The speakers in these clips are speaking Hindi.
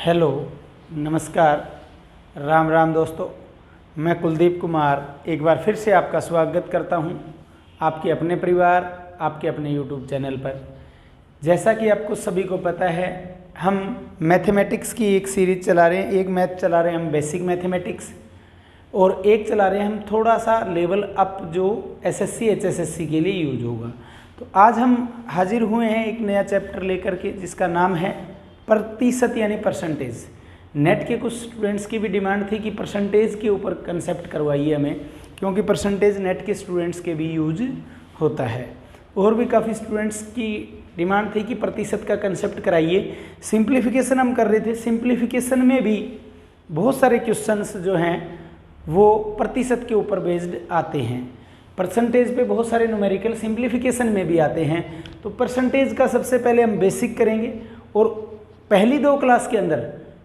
हेलो, नमस्कार, राम राम दोस्तों। मैं कुलदीप कुमार एक बार फिर से आपका स्वागत करता हूं आपके अपने परिवार, आपके अपने यूट्यूब चैनल पर। जैसा कि आपको सभी को पता है, हम मैथमेटिक्स की एक सीरीज चला रहे हैं। एक मैथ चला रहे हैं हम बेसिक मैथमेटिक्स, और एक चला रहे हैं हम थोड़ा सा लेवल अप जो एसएससी एचएसएससी के लिए यूज होगा। तो आज हम हाजिर हुए हैं एक नया चैप्टर लेकर के, जिसका नाम है प्रतिशत यानी परसेंटेज। नेट के कुछ स्टूडेंट्स की भी डिमांड थी कि परसेंटेज के ऊपर कंसेप्ट करवाइए हमें, क्योंकि परसेंटेज नेट के स्टूडेंट्स के भी यूज होता है। और भी काफ़ी स्टूडेंट्स की डिमांड थी कि प्रतिशत का कंसेप्ट कराइए। सिंप्लीफिकेशन हम कर रहे थे, सिंप्लीफिकेशन में भी बहुत सारे क्वेश्चंस जो हैं वो प्रतिशत के ऊपर बेस्ड आते हैं। परसेंटेज पे बहुत सारे न्यूमेरिकल सिंप्लीफिकेशन में भी आते हैं। तो परसेंटेज का सबसे पहले हम बेसिक करेंगे, और पहली दो क्लास के अंदर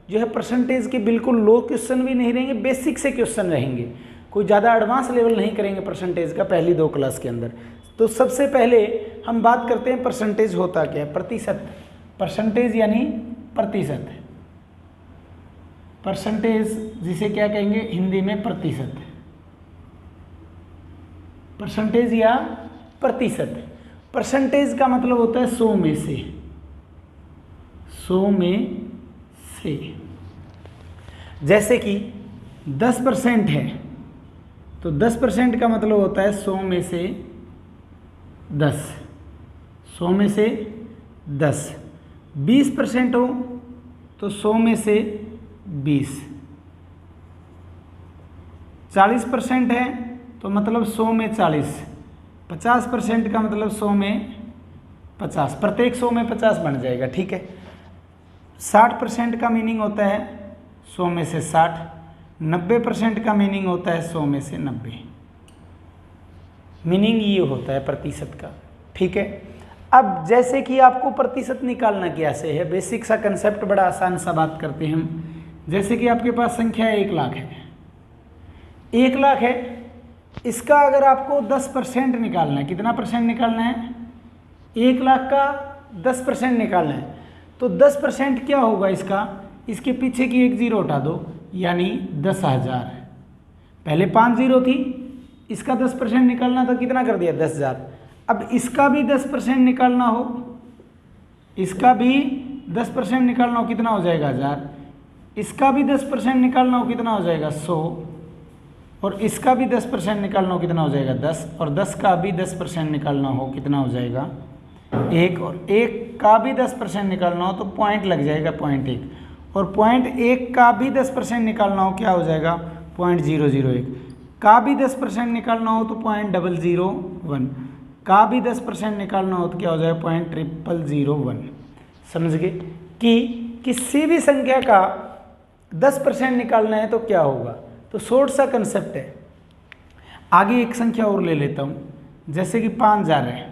जो है परसेंटेज के बिल्कुल लो क्वेश्चन भी नहीं रहेंगे, बेसिक से क्वेश्चन रहेंगे। कोई ज़्यादा एडवांस लेवल नहीं करेंगे परसेंटेज का पहली दो क्लास के अंदर। तो सबसे पहले हम बात करते हैं परसेंटेज होता क्या है। प्रतिशत, परसेंटेज यानी प्रतिशत, परसेंटेज जिसे क्या कहेंगे हिंदी में प्रतिशत, परसेंटेज या प्रतिशत। परसेंटेज का मतलब होता है 100 में से, 100 में से। जैसे कि 10% है तो 10% का मतलब होता है 100 में से 10, 100 में से 10। 20% हो तो 100 में से 20। 40% है तो मतलब 100 में 40। 50% का मतलब 100 में 50, प्रत्येक 100 में 50 बन जाएगा, ठीक है। 60% का मीनिंग होता है 100 में से 60। 90% का मीनिंग होता है 100 में से 90। मीनिंग ये होता है प्रतिशत का, ठीक है। अब जैसे कि आपको प्रतिशत निकालना कैसे है, बेसिक सा कंसेप्ट, बड़ा आसान सा बात करते हैं हम। जैसे कि आपके पास संख्या 1 लाख है, 1 लाख है, इसका अगर आपको 10% निकालना है, कितना परसेंट निकालना है, 1 लाख का 10% निकालना है, तो 10% क्या होगा इसका, इसके पीछे की एक जीरो हटा दो, यानी 10,000। पहले 5 जीरो थी, इसका 10% निकालना था, कितना कर दिया, 10,000। अब इसका भी 10% निकालना हो, इसका भी 10% निकालना हो, कितना हो जाएगा 1000। इसका भी 10% निकालना हो, कितना हो जाएगा 100। और इसका भी 10% निकालना हो, कितना हो जाएगा 10। और 10 का भी 10% निकालना हो, कितना हो जाएगा 1। और 1 का भी 10% निकालना हो तो पॉइंट लग जाएगा 0.1। और 0.1 का भी 10% निकालना हो, क्या हो जाएगा 0.001। का भी 10% निकालना हो तो 0.001। का भी 10% निकालना हो तो क्या हो जाएगा 0.0001। समझ गए कि किसी भी संख्या का 10% निकालना है तो क्या होगा। तो शॉर्ट सा कंसेप्ट है। आगे एक संख्या और ले लेता हूँ, जैसे कि 5000 है।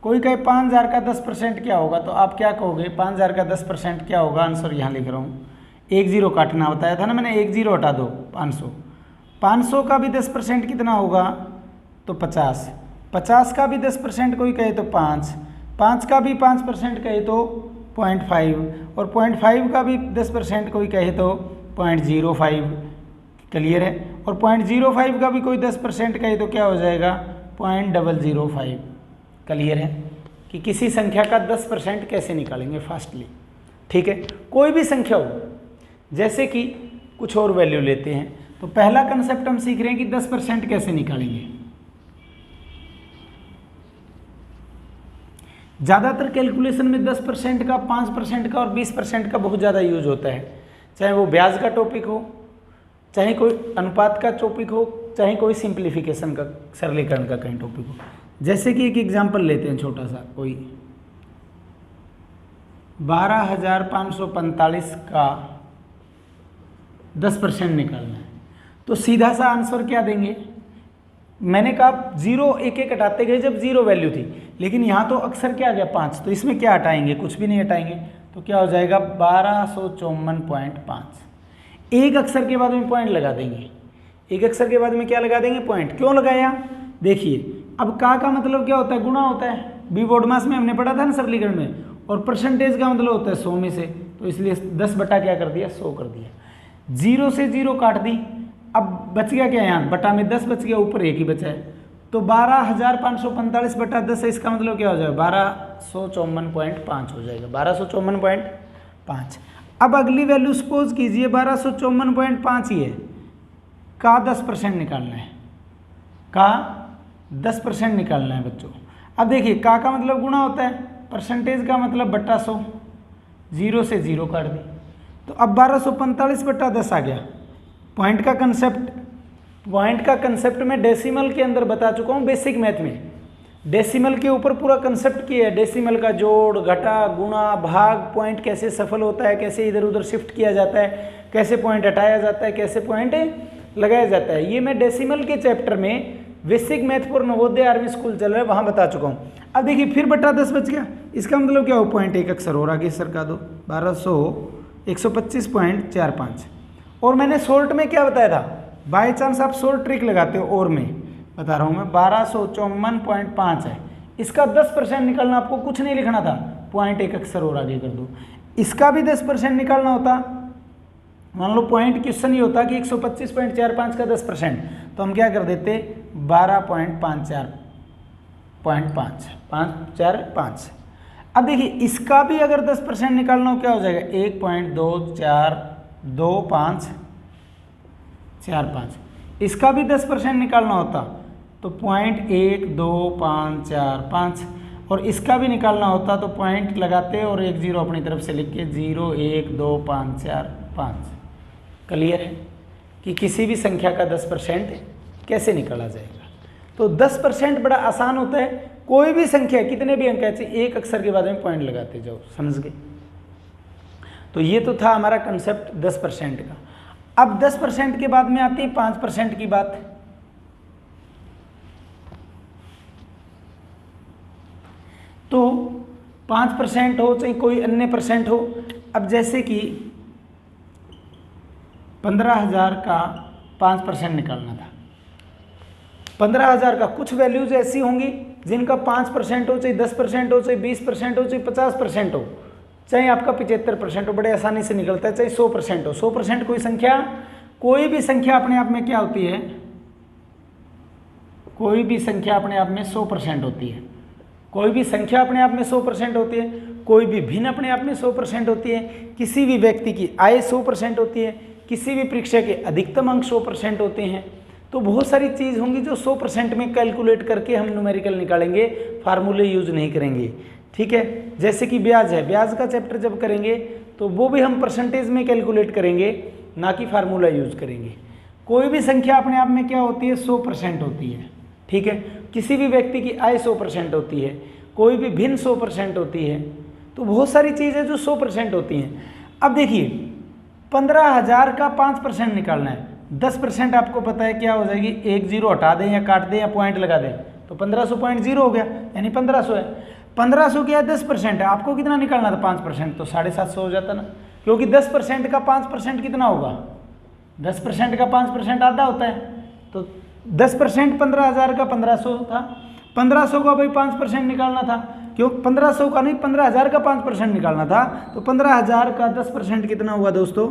कोई कहे 5000 का 10% क्या होगा, तो आप क्या कहोगे, 5000 का 10% क्या होगा। आंसर यहाँ लिख रहा हूँ, 1 जीरो काटना बताया था ना मैंने, 1 जीरो हटा दो, 500। 500 का भी 10% कितना होगा, तो 50। 50 का भी 10% कोई कहे तो 5। 5 का भी 5% कहे तो 0.5। और 0.5 का भी 10% कोई कहे तो 0.05। क्लियर है। और 0.05 का भी कोई 10% कहे तो क्या हो जाएगा 0.005। क्लियर है कि किसी संख्या का 10% कैसे निकालेंगे फास्टली, ठीक है। कोई भी संख्या हो, जैसे कि कुछ और वैल्यू लेते हैं, तो पहला कंसेप्ट हम सीख रहे हैं कि 10% कैसे निकालेंगे। ज़्यादातर कैलकुलेशन में 10% का, 5% का और 20% का बहुत ज़्यादा यूज होता है, चाहे वो ब्याज का टॉपिक हो, चाहे कोई अनुपात का टॉपिक हो, चाहे कोई सिंप्लीफिकेशन का, सरलीकरण का कहीं टॉपिक हो। जैसे कि एक एग्जांपल लेते हैं छोटा सा, कोई 12,545 का 10% निकालना है, तो सीधा सा आंसर क्या देंगे। मैंने कहा जीरो एक एक हटाते गए जब जीरो वैल्यू थी, लेकिन यहाँ तो अक्सर क्या आ गया 5, तो इसमें क्या हटाएंगे, कुछ भी नहीं हटाएंगे, तो क्या हो जाएगा 1254.5। एक अक्षर के बाद में पॉइंट लगा देंगे, एक अक्षर के बाद में क्या लगा देंगे, पॉइंट। क्यों लगाया, देखिए अब का मतलब क्या होता है, गुणा होता है। बी बोर्ड मास में हमने पढ़ा था ना सरलीकरण में। और परसेंटेज का मतलब होता है 100 में से, तो इसलिए 10 बटा क्या कर दिया 100 कर दिया। 0 से 0 काट दी, अब बच गया क्या यहाँ बटा में 10 बच गया, ऊपर एक ही बचा है, तो 12,545 बटा 10 है, इसका मतलब क्या हो जाएगा 1254.5 हो जाएगा, 1254.5। अब अगली वैल्यू सपोज कीजिए 1254.5 ही है, का 10% निकालना है, का 10% निकालना है बच्चों। अब देखिए का मतलब गुणा होता है, परसेंटेज का मतलब बट्टा 100, 0 से 0 काट दी, तो अब 1245 बट्टा 10 आ गया। पॉइंट का कंसेप्ट मैं डेसिमल के अंदर बता चुका हूँ, बेसिक मैथ में डेसिमल के ऊपर पूरा कंसेप्ट किया है, डेसिमल का जोड़ घटा गुणा भाग, पॉइंट कैसे सफल होता है, कैसे इधर उधर शिफ्ट किया जाता है, कैसे पॉइंट हटाया जाता है, कैसे पॉइंट लगाया जाता है, ये मैं डेसिमल के चैप्टर में basic math for Navodaya army school चल रहा है वहाँ बता चुका हूँ। अब देखिए फिर बटा 10 बच गया, इसका मतलब क्या हो, पॉइंट एक अक्षर और आगे सरका दो, 125.45। और मैंने सोल्ट में क्या बताया था, बाई चांस आप सोल्ट ट्रिक लगाते हो, और मैं बता रहा हूँ मैं 1254.5 है, इसका 10% निकालना, आपको कुछ नहीं लिखना था, पॉइंट एक अक्षर और आगे कर दो। इसका भी 10% निकालना होता, मान लो पॉइंट क्वेश्चन ही होता कि 125.45 का 10%, तो हम क्या कर देते 12.545। अब देखिए इसका भी अगर 10% निकालना हो क्या हो जाएगा 1.242545। इसका भी 10% निकालना होता तो 0.12545, और इसका भी निकालना होता तो पॉइंट लगाते और 1 0 अपनी तरफ से लिख के 0.12545। क्लियर है कि किसी भी संख्या का 10% कैसे निकाला जाएगा। तो 10% बड़ा आसान होता है, कोई भी संख्या कितने भी अंक है एक अक्षर के बाद में पॉइंट लगाते जाओ, समझ गए। तो ये तो था हमारा कंसेप्ट 10% का। अब 10% के बाद में आती है 5% की बात। तो 5% हो चाहे कोई अन्य परसेंट हो, अब जैसे कि 15,000 का 5% निकालना था, 15,000 का कुछ वैल्यूज ऐसी होंगी जिनका 5% हो, चाहे 10% हो, चाहे 20% हो, चाहे 50% हो, चाहे आपका 75% हो, बड़े आसानी से निकलता है, चाहे 100% हो। 100% कोई भी संख्या अपने आप में क्या होती है, कोई भी संख्या अपने आप में 100% होती है, कोई भी संख्या अपने आप में 100% होती है, कोई भी भिन्न अपने आप में 100% होती है, किसी भी व्यक्ति की आय 100% होती है, किसी भी परीक्षा के अधिकतम अंक 100% होते हैं। तो बहुत सारी चीज़ होंगी जो 100% में कैलकुलेट करके हम न्यूमेरिकल निकालेंगे, फार्मूले यूज नहीं करेंगे, ठीक है। जैसे कि ब्याज है, ब्याज का चैप्टर जब करेंगे तो वो भी हम परसेंटेज में कैलकुलेट करेंगे, ना कि फार्मूला यूज करेंगे। कोई भी संख्या अपने आप में क्या होती है 100% होती है, ठीक है। किसी भी व्यक्ति की आय 100% होती है, कोई भी भिन्न 100% होती है, तो बहुत सारी चीज़ें जो 100% होती हैं। अब देखिए 15,000 का 5% निकालना है, 10% आपको पता है क्या हो जाएगी, 1 0 हटा दें या काट दें या पॉइंट लगा दें तो 1500.0 हो गया, यानी 1500 है। 1500 क्या है 10% है, आपको कितना निकालना था 5%, तो 750 हो जाता ना, क्योंकि 10% का 5% कितना होगा, 10% का 5% आधा होता है। तो 10% 15,000 का 1500 था, 1500 का भाई 5% निकालना था, क्यों 1500 का नहीं 15,000 का 5% निकालना था, तो 15,000 का 10% कितना हुआ दोस्तों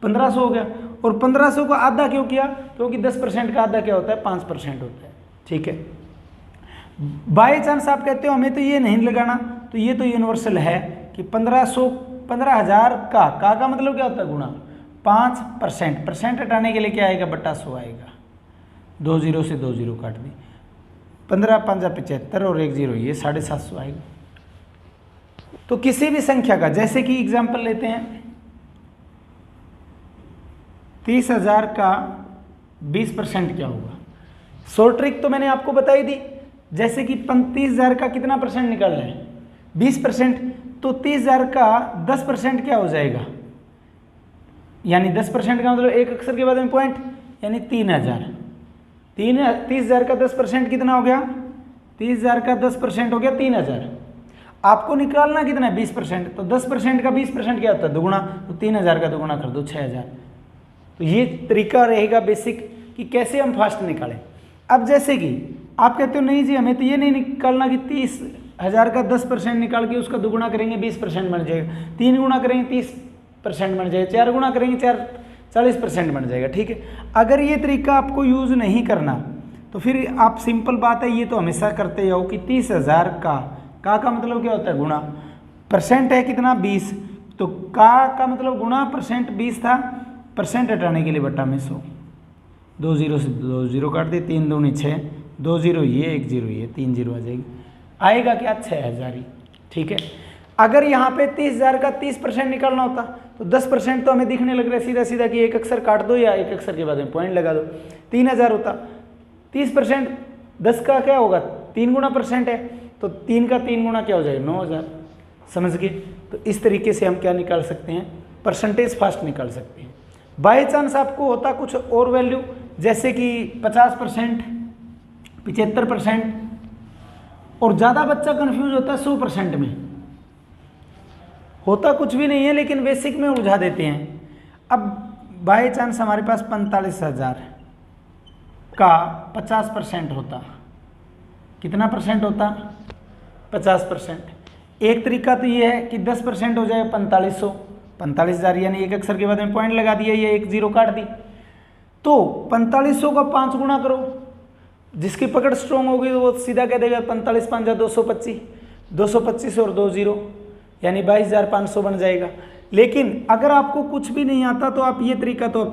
1500 हो गया। और 1500 का आधा क्यों किया, क्योंकि 10% का आधा क्या होता है 5% होता है, ठीक है। बाई चांस आप कहते हो हमें तो ये नहीं लगाना, तो ये तो यूनिवर्सल है कि 15,000 का मतलब क्या होता है गुणा 5%, परसेंट हटाने के लिए क्या आएगा बट्टा 100 आएगा, 2 0 से 2 0 काट दी, 15 5 75 और 1 0 ये 750 आएगा। तो किसी भी संख्या का, जैसे कि एग्जाम्पल लेते हैं 30,000 का 20% क्या होगा। शॉर्ट ट्रिक तो मैंने आपको बताई दी, जैसे कि 30,000 का कितना परसेंट निकालना है 20%, तो 30,000 का 10% क्या हो जाएगा, यानी 10% का मतलब एक अक्षर के बाद में पॉइंट, यानी 3,000। 30,000 का 10% कितना हो गया, 30,000 का 10% हो गया 3,000। आपको निकालना कितना है 20%, तो 10% का 20% क्या होता है दुगुना, तो 3,000 का दुगुना कर दो 6,000। तो ये तरीका रहेगा बेसिक कि कैसे हम फास्ट निकालें। अब जैसे कि आप कहते हो नहीं जी हमें तो ये नहीं निकालना कि 1000 का 10% निकाल के उसका दुगुना करेंगे 20% बन जाएगा, 3 गुना करेंगे 30% बन जाएगा, 4 गुना करेंगे 40% बन जाएगा। ठीक है, अगर ये तरीका आपको यूज़ नहीं करना तो फिर आप सिंपल बात है, ये तो हमेशा करते जाओ कि 30,000 का मतलब क्या होता है गुणा, परसेंट है कितना 20, तो का मतलब गुणा परसेंट 20 था, परसेंट हटाने के लिए बटा में 100, 2 0 से 2 0 काट दिए, 3 दूनी 6, 2 0 ये 1 0 ये 3 0 आ जाएगी, आएगा क्या 6000 ही। ठीक है, अगर यहाँ पे 30,000 का 30% निकालना होता तो 10% तो हमें दिखने लग रहा है सीधा सीधा कि एक अक्षर काट दो या एक अक्षर के बाद में पॉइंट लगा दो, 3000 होता, 30% 10 का क्या होगा 3 गुना परसेंट है, तो 3 का 3 गुना क्या हो जाएगा 9000, समझ गए। तो इस तरीके से हम क्या निकाल सकते हैं, परसेंटेज फास्ट निकाल सकते हैं। बाई चांस आपको होता कुछ और वैल्यू, जैसे कि 50%, 75%, और ज़्यादा बच्चा कंफ्यूज होता है 100% में, होता कुछ भी नहीं है लेकिन बेसिक में उलझा देते हैं। अब बाई चांस हमारे पास 45,000 का 50% होता, कितना परसेंट होता 50%। एक तरीका तो ये है कि 10% हो जाए 4500, 45,000 यानी एक अक्षर के बाद में पॉइंट लगा दिया, ये 1 0 काट दी, तो 4500 का 5 गुना करो, जिसकी पकड़ स्ट्रॉन्ग होगी वो सीधा कह देगा 45 5 225, 225 और 2 0 यानी 22,500 बन जाएगा। लेकिन अगर आपको कुछ भी नहीं आता तो आप ये तरीका तो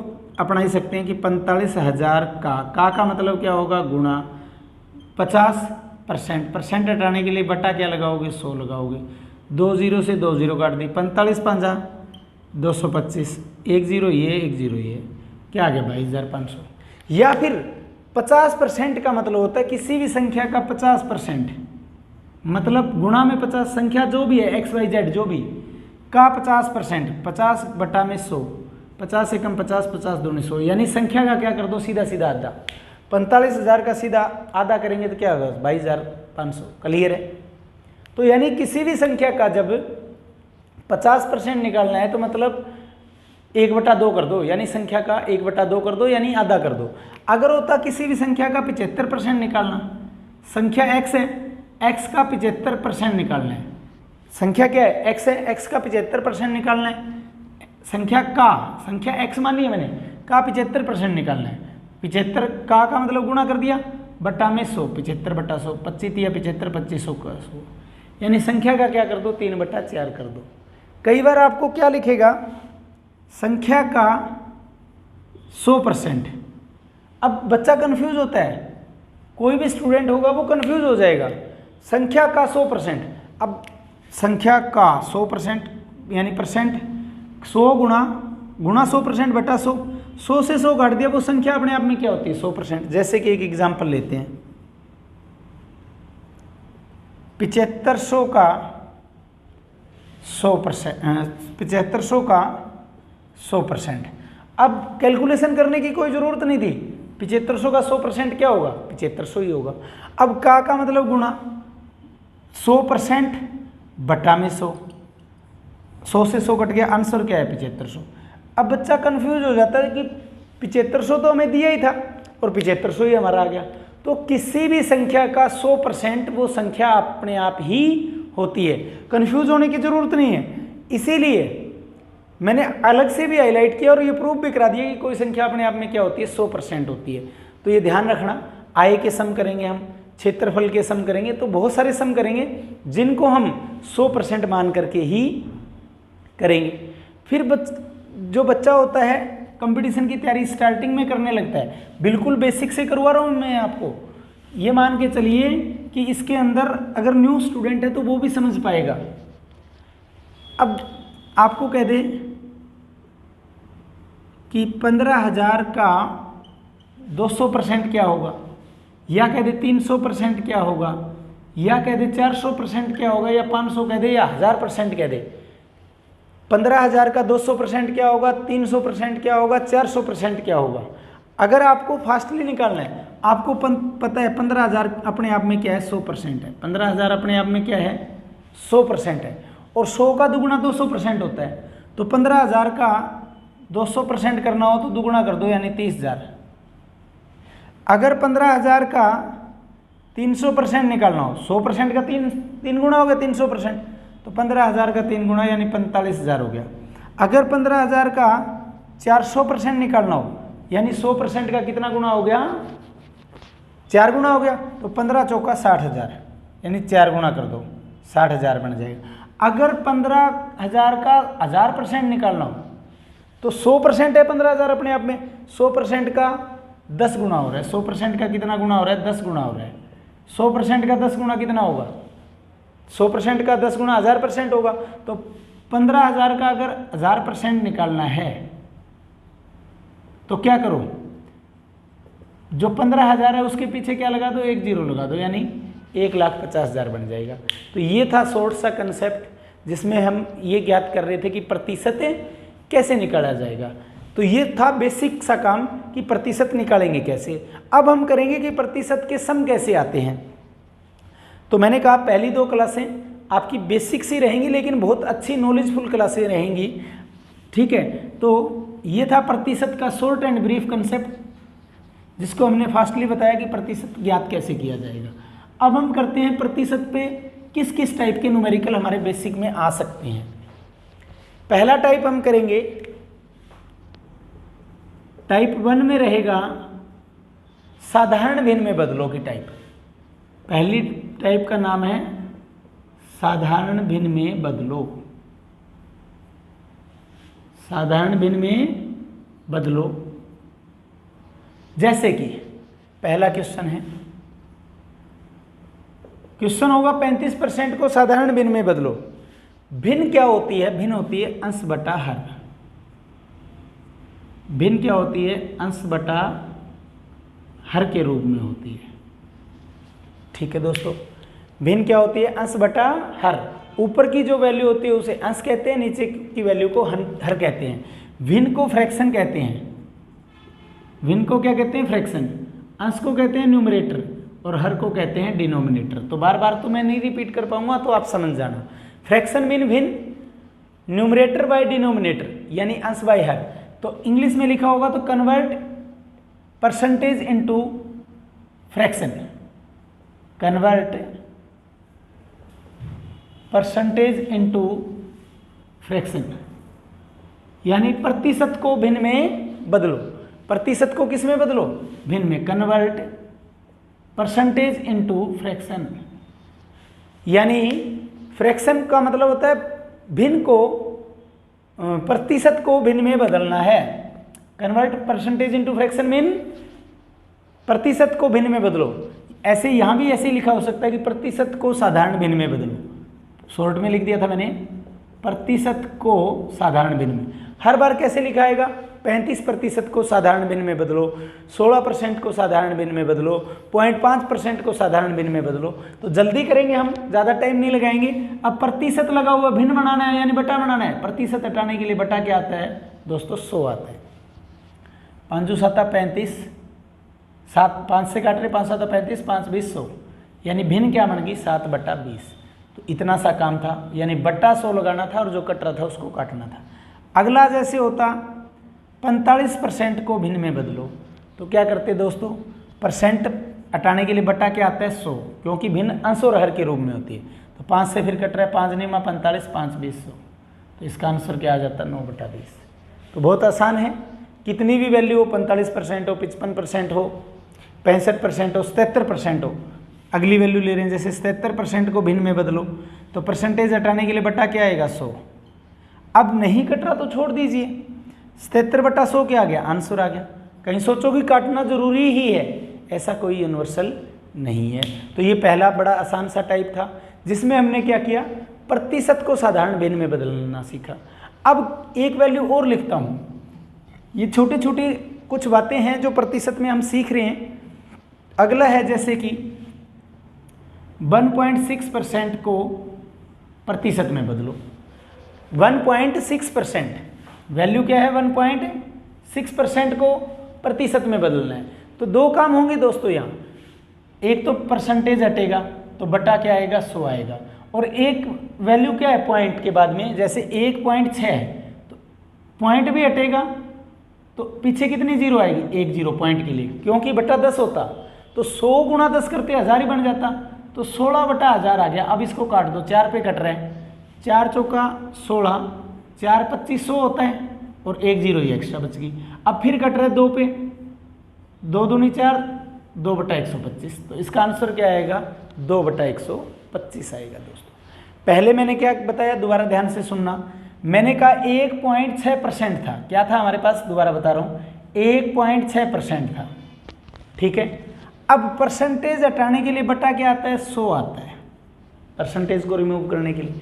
अपना ही सकते हैं कि 45,000 का मतलब क्या होगा गुणा 50%, परसेंट हटाने के लिए बटा क्या लगाओगे 100 लगाओगे, 2 0 से 2 0 काट दी, 45 5 225, 1 0 ये 1 0 ये क्या आ गया 22,500। या फिर 50% का मतलब होता है किसी भी संख्या का 50%, मतलब गुणा में 50, संख्या जो भी है x y z जो भी का 50%, 50 बटा में 100, 50 से कम 50, 50 दूनी 100, यानी संख्या का क्या कर दो सीधा सीधा आधा, 45,000 का सीधा आधा करेंगे तो क्या होगा 22,500, क्लियर है। तो यानी किसी भी संख्या का जब 50% निकालना है तो मतलब 1/2 कर दो, यानी संख्या का 1/2 कर दो, यानी आधा कर दो। अगर होता किसी भी संख्या का 75% निकालना, संख्या x है, x का 75% निकालना है, संख्या क्या है x है, x का 75% निकालना है, संख्या x मान लिया मैंने, का 75% निकालना है, 75 का मतलब गुणा कर दिया बट्टा में 100, 75/100, 25 या 75 2500 का 100, यानी संख्या का क्या कर दो 3/4 कर दो। कई बार आपको क्या लिखेगा संख्या का 100%। अब बच्चा कंफ्यूज होता है, कोई भी स्टूडेंट होगा वो कंफ्यूज हो जाएगा, संख्या का 100%, अब संख्या का 100% यानी परसेंट 100 गुणा 100% बटा 100, 100 से 100 काट दिया, वो संख्या अपने आप में क्या होती है 100%। जैसे कि एक एग्जाम्पल लेते हैं, 7500 का 100%, 7500 का 100%। अब कैलकुलेशन करने की कोई ज़रूरत नहीं थी, 7500 का 100% क्या होगा 7500 ही होगा। अब का मतलब गुणा 100% बटा में 100, 100 से 100 कट गया, आंसर क्या है 7500। अब बच्चा कंफ्यूज हो जाता है कि 7500 तो हमें दिया ही था और 7500 ही हमारा आ गया। तो किसी भी संख्या का 100% वो संख्या अपने आप ही होती है, कंफ्यूज होने की जरूरत नहीं है। इसीलिए मैंने अलग से भी हाईलाइट किया और ये प्रूफ भी करा दिया कि कोई संख्या अपने आप में क्या होती है 100% होती है। तो ये ध्यान रखना, आय के सम करेंगे हम, क्षेत्रफल के सम करेंगे, तो बहुत सारे सम करेंगे जिनको हम 100% मान करके ही करेंगे। फिर जो बच्चा होता है कंपटीशन की तैयारी स्टार्टिंग में करने लगता है, बिल्कुल बेसिक से करवा रहा हूँ मैं आपको, ये मान के चलिए कि इसके अंदर अगर न्यू स्टूडेंट है तो वो भी समझ पाएगा। अब आपको कह दे कि 15,000 का 200% क्या होगा, या कह दे 300% क्या होगा, या कह दे 400% क्या होगा, या 500 कह दे, या 1000% कह दे। 15,000 का 200% क्या होगा, 300% क्या होगा, 400% क्या होगा। अगर आपको फास्टली निकालना है, आपको पता है 15,000 अपने आप में क्या है 100% है, 15,000 अपने आप में क्या है 100% है, और 100 का दुगुना 200% होता है। तो 15,000 का 200% करना हो तो दुगुना कर दो, यानी 30,000। अगर 15,000 का 300% निकालना हो, 100% का तीन गुना हो गया 300%, तो 15,000 का 3 गुना यानी 45,000 हो गया। अगर 15,000 का 400% निकालना हो यानी 100% का कितना गुना हो गया, 4 गुना हो गया, तो 15 चौका 60,000 यानी 4 गुना कर दो 60,000 बन जाएगा। अगर 15,000 का 1000% निकालना हो तो 100% है 15,000 अपने आप में, 100% का 10 गुना हो रहा है, 100% का कितना गुना हो रहा है, 10 गुना हो रहा है। 100% का 10 गुना कितना होगा, 100% का 10 गुना 1000% होगा। तो 15,000 का अगर 1000% निकालना है तो क्या करो, जो 15,000 है उसके पीछे क्या लगा दो, 1 0 लगा दो, यानी 1,50,000 बन जाएगा। तो ये था शॉर्ट सा कंसेप्ट जिसमें हम ये ज्ञात कर रहे थे कि प्रतिशत कैसे निकाला जाएगा। तो ये था बेसिक सा काम कि प्रतिशत निकालेंगे कैसे। अब हम करेंगे कि प्रतिशत के सम कैसे आते हैं। तो मैंने कहा पहली 2 क्लासें आपकी बेसिक सी रहेंगी लेकिन बहुत अच्छी नॉलेजफुल क्लासें रहेंगी, ठीक है। तो ये था प्रतिशत का शॉर्ट एंड ब्रीफ कंसेप्ट, जिसको हमने फास्टली बताया कि प्रतिशत ज्ञात कैसे किया जाएगा। अब हम करते हैं प्रतिशत पे किस किस टाइप के न्यूमेरिकल हमारे बेसिक में आ सकते हैं। पहला टाइप हम करेंगे, टाइप 1 में रहेगा साधारण भिन्न में बदलो की टाइप। पहली टाइप का नाम है साधारण भिन्न में बदलो, साधारण भिन्न में बदलो। जैसे कि पहला क्वेश्चन है, क्वेश्चन होगा 35% को साधारण भिन्न में बदलो। भिन्न क्या होती है, भिन्न होती है अंश बटा हर। भिन्न क्या होती है, अंश बटा हर के रूप में होती है, ठीक है दोस्तों। भिन्न क्या होती है, अंश बटा हर। ऊपर की जो वैल्यू होती है उसे अंश कहते हैं, नीचे की वैल्यू को हर कहते हैं। भिन्न को फ्रैक्शन कहते हैं, भिन्न को क्या कहते हैं, फ्रैक्शन। अंश को कहते हैं न्यूमरेटर और हर को कहते हैं डिनोमिनेटर। तो बार बार तो मैं नहीं रिपीट कर पाऊंगा, तो आप समझ जाना। फ्रैक्शन मीन भिन्न, न्यूमरेटर बाय डिनोमिनेटर यानी अंश बाय हर। तो इंग्लिश में लिखा होगा तो convert percentage into fraction, convert percentage into fraction, यानी प्रतिशत को भिन्न में बदलो। प्रतिशत को किस में बदलो, भिन्न में। कन्वर्ट परसेंटेज इनटू फ्रैक्शन, यानी फ्रैक्शन का मतलब होता है भिन्न को, प्रतिशत को भिन्न में बदलना है। Convert percentage into fraction mean प्रतिशत को भिन्न में बदलो। ऐसे यहाँ भी ऐसे लिखा हो सकता है कि प्रतिशत को साधारण भिन्न में बदलो, शॉर्ट में लिख दिया था मैंने, प्रतिशत को साधारण भिन्न में। हर बार कैसे लिखाएगा, 35% को साधारण भिन्न में बदलो, 16% को साधारण भिन्न में बदलो, 0.5% को साधारण भिन्न में बदलो। तो जल्दी करेंगे हम, ज़्यादा टाइम नहीं लगाएंगे। अब प्रतिशत लगा हुआ भिन्न बनाना है यानी बटा बनाना है। प्रतिशत हटाने के लिए बटा क्या आता है दोस्तों, 100 आता है। 5 7 35, 7 5 से काट रहे, 5 7 35, 5 20 100, यानी भिन्न क्या बन गई 7/20। तो इतना सा काम था, यानी बटा 100 लगाना था और जो कट रहा था उसको काटना था। अगला जैसे होता 45% को भिन्न में बदलो, तो क्या करते दोस्तों, परसेंट हटाने के लिए बटा क्या आता है 100, क्योंकि भिन्न अंश और हर के रूप में होती है। तो 5 से फिर कट रहा है, 5 9 45, 5 20 100, तो इसका आंसर क्या आ जाता है 9/20। तो बहुत आसान है, कितनी भी वैल्यू हो, 45% हो, 55% हो, 65% हो, 77% हो, अगली वैल्यू ले रहे हैं। जैसे 77% को भिन्न में बदलो, तो परसेंटेज हटाने के लिए बटा क्या आएगा 100। अब नहीं कट रहा तो छोड़ दीजिए, 77/100 क्या आ गया, आंसर आ गया। कहीं सोचो कि काटना जरूरी ही है, ऐसा कोई यूनिवर्सल नहीं है। तो ये पहला बड़ा आसान सा टाइप था जिसमें हमने क्या किया, प्रतिशत को साधारण भिन्न में बदलना सीखा। अब एक वैल्यू और लिखता हूँ, ये छोटी छोटी कुछ बातें हैं जो प्रतिशत में हम सीख रहे हैं। अगला है जैसे कि 1.6% को प्रतिशत में बदलो। 1.6% वैल्यू क्या है, 1.6% को प्रतिशत में बदलना है। तो दो काम होंगे दोस्तों यहाँ, एक तो परसेंटेज हटेगा तो बटा क्या आएगा 100 आएगा, और एक वैल्यू क्या है पॉइंट के बाद में, जैसे 1.6 है तो पॉइंट भी हटेगा तो पीछे कितनी जीरो आएगी, 1 0 पॉइंट के लिए, क्योंकि बटा 10 होता तो 100 गुणा 10 करते 1000 ही बन जाता, तो 16/1000 आ गया। अब इसको काट दो, 4 पे कट रहा है, 4 चौका 16, 4 25 100 होता है और 1 0 ही एक्स्ट्रा बच गई। अब फिर कट रहा है 2 पे, 2 दूनी 4, 2/125, तो इसका आंसर क्या आएगा 2/125 आएगा दोस्तों। पहले मैंने क्या बताया, दोबारा ध्यान से सुनना, मैंने कहा 1.6% था, क्या था हमारे पास, दोबारा बता रहा हूँ 1.6% था, ठीक है। अब परसेंटेज हटाने के लिए बटा क्या आता है, 100 आता है, परसेंटेज को रिमूव करने के लिए,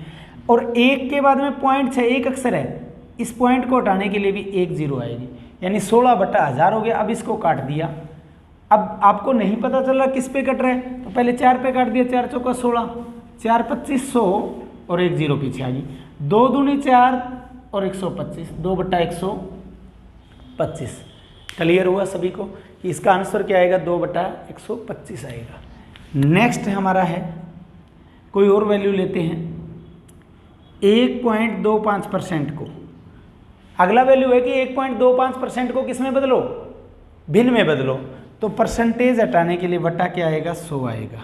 और 1 के बाद में 0.6 एक अक्षर है, इस पॉइंट को हटाने के लिए भी 1 0 आएगी, यानी 16/1000 हो गया। अब इसको काट दिया, अब आपको नहीं पता चल रहा किस पे कट रहा है, तो पहले 4 पे काट दिया, 4 चौका 16, 4 25 100 और 1 0 पीछे आ गई, 2 दूनी 4 और 125, 2/125। क्लियर हुआ सभी को कि इसका आंसर क्या आएगा 2/125 आएगा। नेक्स्ट हमारा है, कोई और वैल्यू लेते हैं, 1.25% को, अगला वैल्यू है कि 1.25% को किस में बदलो, भिन्न में बदलो, तो परसेंटेज हटाने के लिए बटा क्या आएगा 100 आएगा।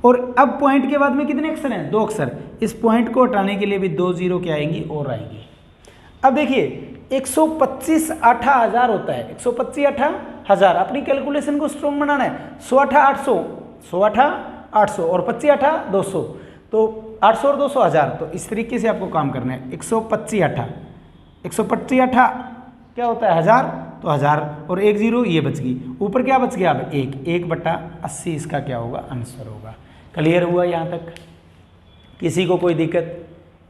और अब पॉइंट के बाद में कितने अक्षर हैं, 2 अक्षर, इस पॉइंट को हटाने के लिए भी 2 0 क्या आएंगी और आएंगी। अब देखिए 125 8,000 होता है, 125 8,000, अपनी कैलकुलेशन को स्ट्रॉन्ग बनाना है, 100 8 800, 100 8 800 और 25 8 200, तो 800 और 200 1000, तो इस तरीके से आपको काम करना है। 125 8 क्या होता है 1000, तो 1000 और 1 0 ये बच गई, ऊपर क्या बच गया अब 1/80 इसका क्या होगा आंसर होगा। क्लियर हुआ यहाँ तक, किसी को कोई दिक्कत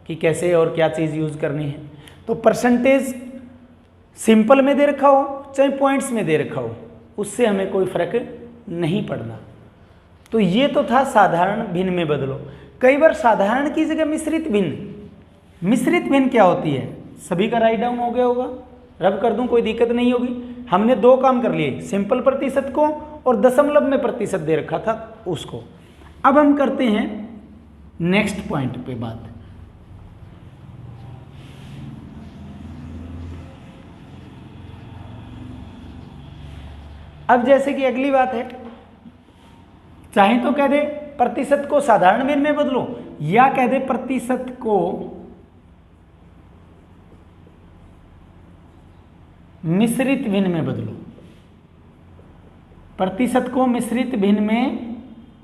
कि कैसे और क्या चीज़ यूज़ करनी है। तो परसेंटेज सिंपल में दे रखा हो चाहे पॉइंट्स में दे रखा हो, उससे हमें कोई फर्क नहीं पड़ना। तो ये तो था साधारण भिन्न में बदलो। कई बार साधारण की जगह मिश्रित भिन्न, मिश्रित भिन्न क्या होती है, सभी का राइट डाउन हो गया होगा, रब कर दूं कोई दिक्कत नहीं होगी। हमने 2 काम कर लिए, सिंपल प्रतिशत को और दशमलव में प्रतिशत दे रखा था उसको। अब हम करते हैं नेक्स्ट पॉइंट पे बात। अब जैसे कि अगली बात है, चाहे तो कह दे प्रतिशत को साधारण भिन्न में बदलो, या कह दे प्रतिशत को मिश्रित भिन्न में बदलो, प्रतिशत को मिश्रित भिन्न में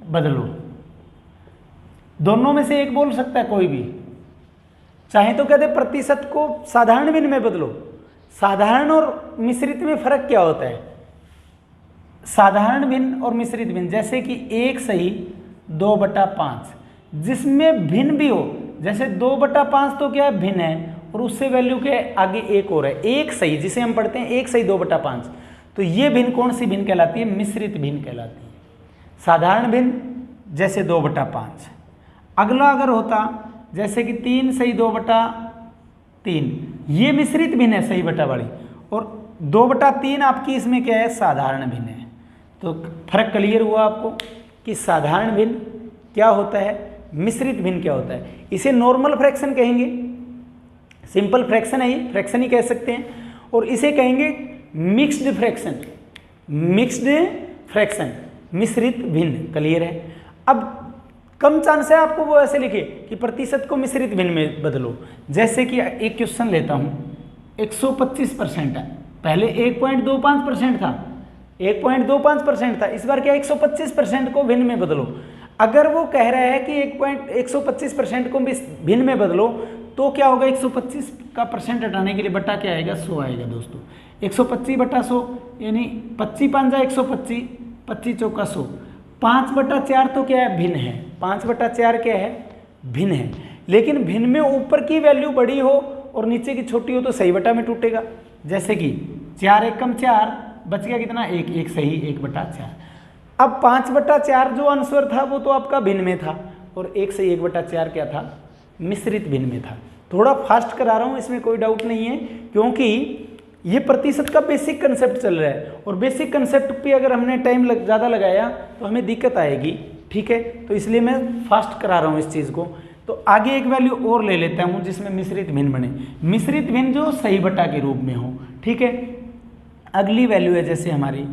बदलो। दोनों में से एक बोल सकता है कोई भी। चाहे तो कहते प्रतिशत को साधारण भिन्न में बदलो। साधारण और मिश्रित में फर्क क्या होता है, साधारण भिन्न और मिश्रित भिन्न, जैसे कि 1 सही 2/5, जिसमें भिन्न भी हो, जैसे 2/5 तो क्या है भिन्न है, और उससे वैल्यू के आगे एक और है 1 सही, जिसे हम पढ़ते हैं 1 सही 2/5, तो ये भिन्न कौन सी भिन्न कहलाती है, मिश्रित भिन्न कहलाती है। साधारण भिन्न जैसे 2/5। अगला अगर होता जैसे कि 3 सही 2/3, ये मिश्रित भिन्न है सही बटा वाली, और 2/3 आपकी इसमें क्या है साधारण भिन्न है। तो फर्क क्लियर हुआ आपको कि साधारण भिन्न क्या होता है, मिश्रित भिन्न क्या होता है। इसे नॉर्मल फ्रैक्शन कहेंगे, सिंपल फ्रैक्शन है ये, फ्रैक्शन ही कह सकते हैं, और इसे कहेंगे मिक्स्ड फ्रैक्शन, मिक्स्ड फ्रैक्शन, मिश्रित भिन्न। क्लियर है। अब कम चांस है आपको वो ऐसे लिखे कि प्रतिशत को मिश्रित भिन्न में बदलो। जैसे कि एक क्वेश्चन लेता हूँ, 125% है, पहले 1.25% था, 1.25% था, इस बार क्या 125% को भिन्न में बदलो। अगर वो कह रहा है कि 125% को भिन्न में बदलो, तो क्या होगा 125 का परसेंट हटाने के लिए बटा क्या आएगा 100 आएगा दोस्तों। 125/100 यानी 25 5 125, 25 चौका 100, 5/4 तो क्या है भिन्न है, 5/4 क्या है भिन्न है। लेकिन भिन्न में ऊपर की वैल्यू बड़ी हो और नीचे की छोटी हो तो सही बटा में टूटेगा। जैसे कि 4 1 कम 4, बच गया कितना 1, 1 सही 1/4। अब 5/4 जो आंसर था वो तो आपका भिन्न में था, और 1 सही 1/4 क्या था मिश्रित भिन्न में था। थोड़ा फास्ट करा रहा हूँ, इसमें कोई डाउट नहीं है, क्योंकि ये प्रतिशत का बेसिक कंसेप्ट चल रहा है, और बेसिक कंसेप्ट पे अगर हमने टाइम ज़्यादा लगाया तो हमें दिक्कत आएगी। ठीक है, तो इसलिए मैं फास्ट करा रहा हूँ इस चीज़ को। तो आगे एक वैल्यू और ले लेता हूँ जिसमें मिश्रित भिन्न बने, मिश्रित भिन्न जो सही बटा के रूप में हो। ठीक है, अगली वैल्यू है जैसे हमारी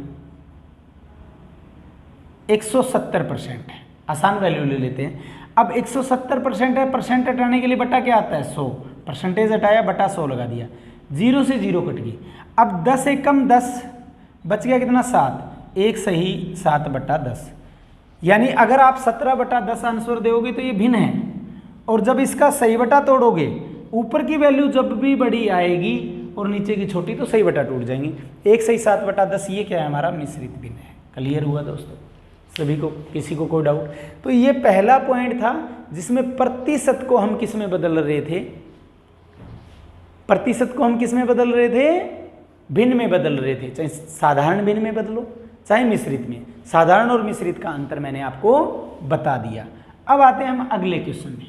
170% है, आसान वैल्यू ले लेते हैं। अब 170% है, परसेंट हटाने के लिए बटा क्या आता है 100, परसेंटेज हटाया बटा 100 लगा दिया, 0 से 0 कट गई। अब 10 एक कम 10, बच गया कितना 7, एक सही 7/10, यानी अगर आप 17/10 आंसर दोगे तो ये भिन्न है। और जब इसका सही बटा तोड़ोगे, ऊपर की वैल्यू जब भी बड़ी आएगी और नीचे की छोटी, तो सही बटा टूट जाएंगी। एक सही 7/10 ये क्या है हमारा मिश्रित भिन्न है। क्लियर हुआ दोस्तों सभी को, किसी को कोई डाउट? तो ये पहला पॉइंट था जिसमें प्रतिशत को हम किस में बदल रहे थे, प्रतिशत को हम किस में बदल रहे थे, भिन्न में बदल रहे थे। चाहे साधारण भिन्न में बदलो चाहे मिश्रित में, साधारण और मिश्रित का अंतर मैंने आपको बता दिया। अब आते हैं हम अगले क्वेश्चन में।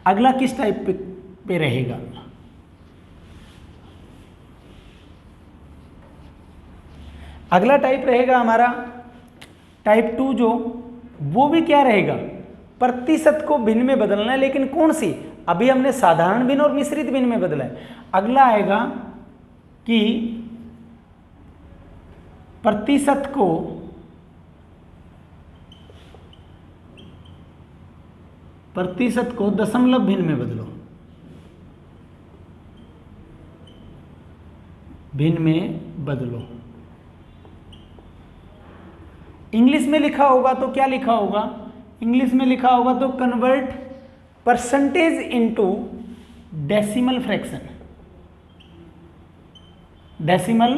अगला किस टाइप पे रहेगा? अगला टाइप रहेगा हमारा टाइप 2 जो, वो भी क्या रहेगा, प्रतिशत को भिन्न में बदलना है, लेकिन कौन सी? अभी हमने साधारण भिन्न और मिश्रित भिन्न में बदला है। अगला आएगा कि प्रतिशत को दशमलव भिन्न में बदलो, भिन्न में बदलो। इंग्लिश में लिखा होगा तो क्या लिखा होगा? इंग्लिश में लिखा होगा तो convert percentage into decimal fraction. Decimal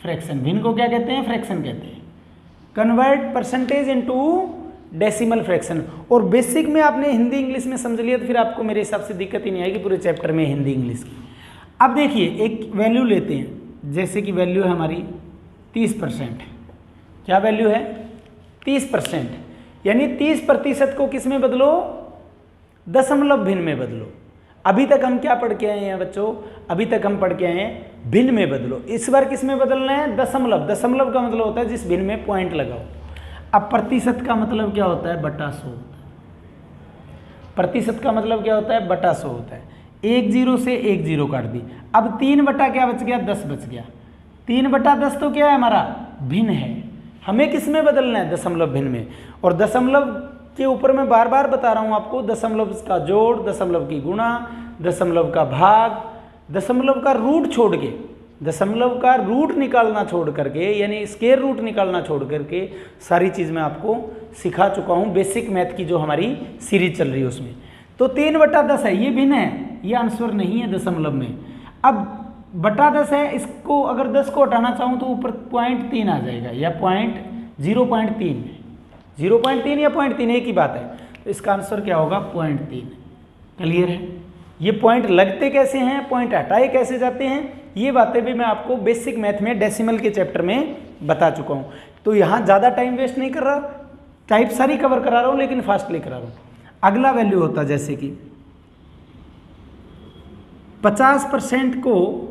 fraction, भिन्न को क्या कहते हैं? फ्रैक्शन कहते हैं। Convert percentage into decimal fraction. और बेसिक में आपने हिंदी इंग्लिश में समझ लिया तो फिर आपको मेरे हिसाब से दिक्कत ही नहीं आएगी पूरे चैप्टर में हिंदी इंग्लिश की। अब देखिए एक वैल्यू लेते हैं, जैसे कि वैल्यू है हमारी 30%। क्या वैल्यू है? 30%, यानी 30% को किस में बदलो? दशमलव भिन्न में बदलो। अभी तक हम क्या पढ़ के आए हैं बच्चों? अभी तक हम पढ़ के आए हैं भिन्न में बदलो। इस बार किस में बदलना है? दशमलव। दशमलव का मतलब होता है जिस भिन्न में पॉइंट लगाओ। अब प्रतिशत का मतलब क्या होता है? बटा 100 होता है। प्रतिशत का मतलब क्या होता है? बटा 100 होता है। एक 0 से एक 0 काट दी। अब 3 बटा क्या बच गया? 10 बच गया। 3/10 तो क्या है हमारा? भिन्न है। हमें किस में बदलना है? दशमलव भिन्न में। और दशमलव के ऊपर मैं बार बार बता रहा हूं आपको, दशमलव का जोड़, दशमलव की गुणा, दशमलव का भाग, दशमलव का रूट छोड़ के, दशमलव का रूट निकालना छोड़ करके, यानी स्क्वायर रूट निकालना छोड़ करके सारी चीज़ मैं आपको सिखा चुका हूं बेसिक मैथ की जो हमारी सीरीज चल रही है उसमें। तो 3/10 है, ये भिन्न है, ये आंसर नहीं है दशमलव में। अब बटा 10 है, इसको अगर 10 को हटाना चाहूँ तो ऊपर 0.3 आ जाएगा, या 0.3 0.3 या 0.3 एक ही बात है। तो इसका आंसर क्या होगा? 0.3। क्लियर है? ये पॉइंट लगते कैसे हैं, पॉइंट हटाए कैसे जाते हैं, ये बातें भी मैं आपको बेसिक मैथ में डेसिमल के चैप्टर में बता चुका हूँ। तो यहाँ ज़्यादा टाइम वेस्ट नहीं कर रहा, टाइप सारी कवर करा रहा हूँ लेकिन फास्टली करा रहा हूँ। अगला वैल्यू होता है जैसे कि 50% को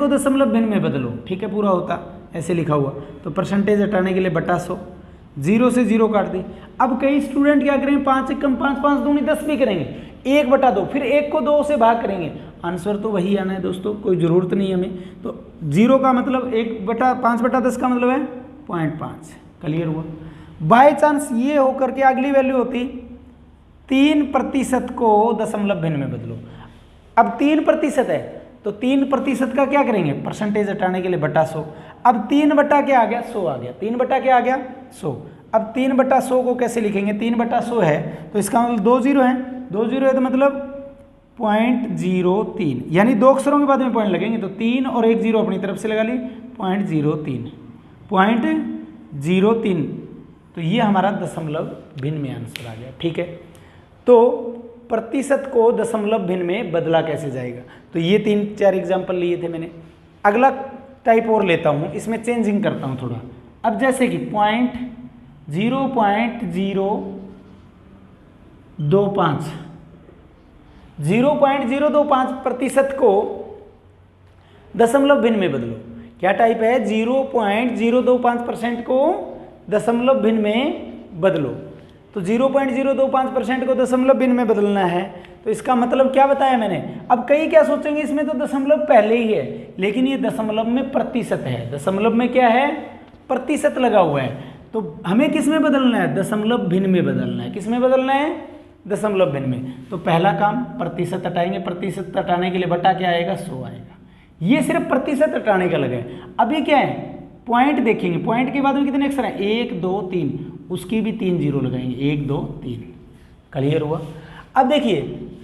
दशमलव भिन्न में बदलो। ठीक है, पूरा होता ऐसे लिखा हुआ, तो परसेंटेज हटाने के लिए बटा 100, 0 से 0 काट दी। अब कई स्टूडेंट क्या करेंगे? 5 एक कम 5, 5 दूनी 10 भी करेंगे, 1/2, फिर 1 को 2 से भाग करेंगे, आंसर तो वही आना है दोस्तों, कोई ज़रूरत नहीं हमें। तो 0 का मतलब 5/10 का मतलब है 0.5। क्लियर हुआ? बाय चांस ये होकर के अगली वैल्यू होती 3% को दशमलव भिन्न में बदलो। अब 3% है तो 3% का क्या करेंगे? परसेंटेज हटाने के लिए बटा 100। अब 3 बटा क्या आ गया? 100 आ गया। 3 बटा क्या आ गया? 100। अब 3/100 को कैसे लिखेंगे? 3/100 है तो इसका मतलब 2 0 है, 2 0 है तो मतलब 0.03, यानी 2 अक्षरों के बाद में पॉइंट लगेंगे, तो 3 और 1 0 अपनी तरफ से लगा ली, 0.03। तो ये हमारा दशमलव भिन्न में आंसर आ गया। ठीक है, तो प्रतिशत को दशमलव भिन्न में बदला कैसे जाएगा? तो ये 3-4 एग्जाम्पल लिए थे मैंने। अगला टाइप और लेता हूँ, इसमें चेंजिंग करता हूँ थोड़ा। अब जैसे कि 0.025 को दशमलव भिन्न में बदलो। क्या टाइप है? 0.025% को दशमलव भिन्न में बदलो। तो 0.025% को दशमलव भिन्न में बदलना है तो इसका मतलब क्या बताया मैंने। अब कई क्या सोचेंगे इसमें तो दशमलव पहले ही है, लेकिन ये दशमलव में प्रतिशत है, दशमलव में क्या है, प्रतिशत लगा हुआ है। तो हमें किस में बदलना है, दशमलव भिन्न में बदलना है। किस में बदलना है, दशमलव भिन्न में। तो पहला काम प्रतिशत हटाएंगे, प्रतिशत हटाने के लिए बटा क्या आएगा, 100 आएगा। ये सिर्फ प्रतिशत हटाने का लगा है। अब ये क्या है, पॉइंट देखेंगे, पॉइंट के बाद में कितने अक्षर हैं, 1 2 3, उसकी भी 3 जीरो लगाएंगे, 1 2 3। क्लियर हुआ। अब देखिए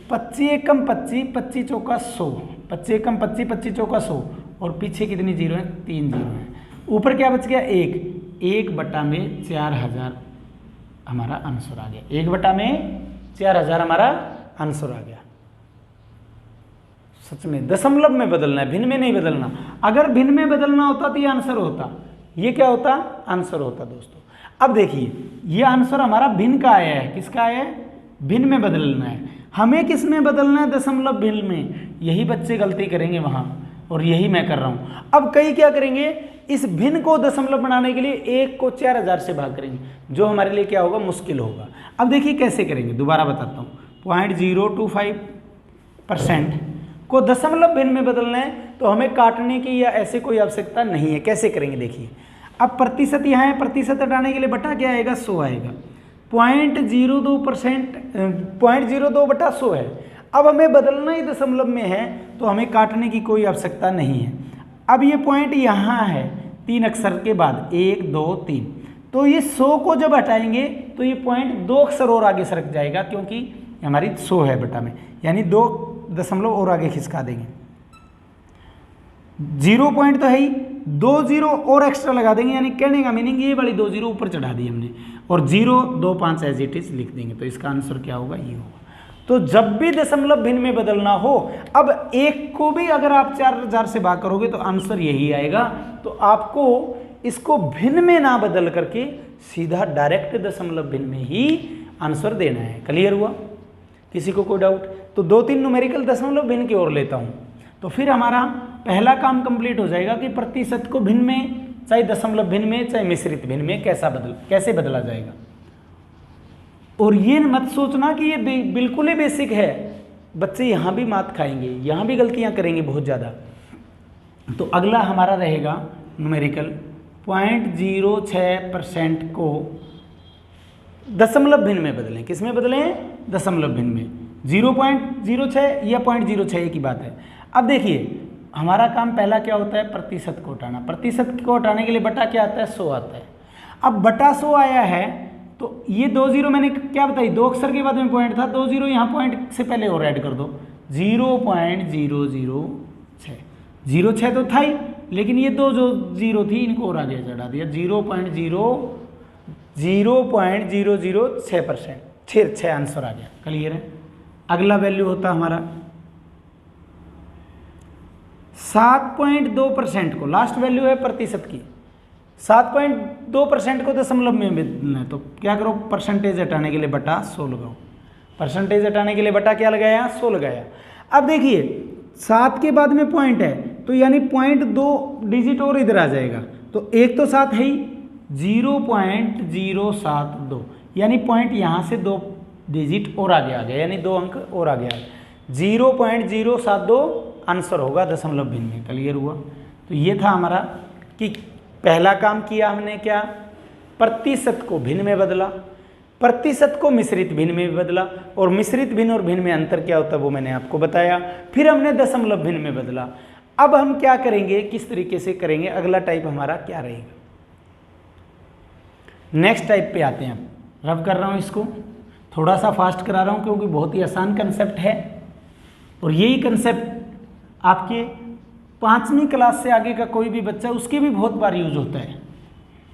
25 एकम 25, 25 चौका 100, 25 एकम 25, 25 चौका 100, और पीछे कितनी जीरो है, 3 जीरो है। ऊपर क्या बच गया, 1 बटा में 4000 हमारा आंसर आ गया। 1 बटा में 4000 हमारा आंसर आ गया। सच में दशमलव में बदलना है, भिन्न में नहीं बदलना। अगर भिन्न में बदलना होता तो ये आंसर होता, ये क्या होता, आंसर होता दोस्तों। अब देखिए ये आंसर हमारा भिन्न का आया है, किसका आया है, भिन्न में बदलना है। हमें किस में बदलना है, दशमलव भिन्न में। यही बच्चे गलती करेंगे वहाँ, और यही मैं कर रहा हूँ। अब कई क्या करेंगे, इस भिन्न को दशमलव बनाने के लिए 1 को 4000 से भाग करेंगे, जो हमारे लिए क्या होगा, मुश्किल होगा। अब देखिए कैसे करेंगे, दोबारा बताता हूँ। 0.025% को दशमलव भिन्न में बदलना है, तो हमें काटने की या ऐसे कोई आवश्यकता नहीं है। कैसे करेंगे देखिए, अब प्रतिशत यहाँ है, प्रतिशत हटाने के लिए बटा क्या आएगा, 100 आएगा। 0.02%, 0.02 बटा 100 है। अब हमें बदलना ही दशमलव में है, तो हमें काटने की कोई आवश्यकता नहीं है। अब ये पॉइंट यहाँ है 3 अक्षर के बाद, 1 2 3, तो ये 100 को जब हटाएंगे तो ये पॉइंट 2 अक्षर और आगे सरक जाएगा, क्योंकि हमारी 100 है बटा में, यानी 2 दशमलव और आगे खिसका देंगे। 0 पॉइंट तो है ही, 2 जीरो और एक्स्ट्रा लगा देंगे, यानी कहने का मीनिंग ये वाली 2 जीरो ऊपर चढ़ा दी हमने, और 0 2 5 एज इट इज लिख देंगे। तो इसका आंसर क्या होगा, ये होगा। तो जब भी दशमलव भिन्न में बदलना हो, अब 1 को भी अगर आप 4000 से भाग करोगे तो आंसर यही आएगा। तो आपको इसको भिन्न में ना बदल करके सीधा डायरेक्ट दशमलव भिन्न में ही आंसर देना है। क्लियर हुआ, किसी को कोई डाउट? तो 2-3 न्यूमेरिकल दशमलव भिन्न की ओर लेता हूँ, तो फिर हमारा पहला काम कंप्लीट हो जाएगा कि प्रतिशत को भिन्न में, चाहे दशमलव भिन्न में, चाहे मिश्रित भिन्न में कैसे बदला जाएगा। और ये मत सोचना कि ये बिल्कुल ही बेसिक है, बच्चे यहाँ भी मात खाएंगे, यहाँ भी गलतियाँ करेंगे बहुत ज़्यादा। तो अगला हमारा रहेगा न्यूमेरिकल 0.06% को दशमलव भिन्न में बदलें। किस में बदलें, दशमलव भिन्न में। 0.06 या 0.06 की बात है। अब देखिए हमारा काम पहला क्या होता है, प्रतिशत को हटाना। प्रतिशत को हटाने के लिए बटा क्या आता है, 100 आता है। अब बटा 100 आया है, तो ये 2 जीरो मैंने क्या बताई, 2 अक्षर के बाद में पॉइंट था, 2 जीरो यहाँ पॉइंट से पहले और ऐड कर दो, 0.006। 06 तो था ही, लेकिन ये 2 जो जीरो थी इनको और आगे चढ़ा दिया, 0.006%। 6 आंसर आ गया। क्लियर है। अगला वैल्यू होता हमारा 7.2% को, लास्ट वैल्यू है प्रतिशत की, 7.2% को दशमलव में बदलना है। तो क्या करो, परसेंटेज हटाने के लिए बटा 100 लगाओ। परसेंटेज हटाने के लिए बटा क्या लगाया, 100 लगाया। अब देखिए 7 के बाद में पॉइंट है, तो यानी पॉइंट 2 डिजिट और इधर आ जाएगा। तो एक तो 7 है ही, 0.072, यानी पॉइंट यहाँ से 2 डिजिट और आगे आ गया, यानी 2 अंक और आगे आ गया। 0.072 आंसर होगा दशमलव भिन्न में। क्लियर हुआ। तो ये था हमारा कि पहला काम किया हमने क्या, प्रतिशत को भिन्न में बदला, प्रतिशत को मिश्रित भिन्न में बदला, और मिश्रित भिन्न और भिन्न में अंतर क्या होता है वो मैंने आपको बताया। फिर हमने दशमलव भिन्न में बदला। अब हम क्या करेंगे, किस तरीके से करेंगे, अगला टाइप हमारा क्या रहेगा। नेक्स्ट टाइप पे आते हैं। अब रब कर रहा हूँ इसको, थोड़ा सा फास्ट करा रहा हूँ क्योंकि बहुत ही आसान कंसेप्ट है, और यही कंसेप्ट आपके 5वीं क्लास से आगे का कोई भी बच्चा, उसके भी बहुत बार यूज होता है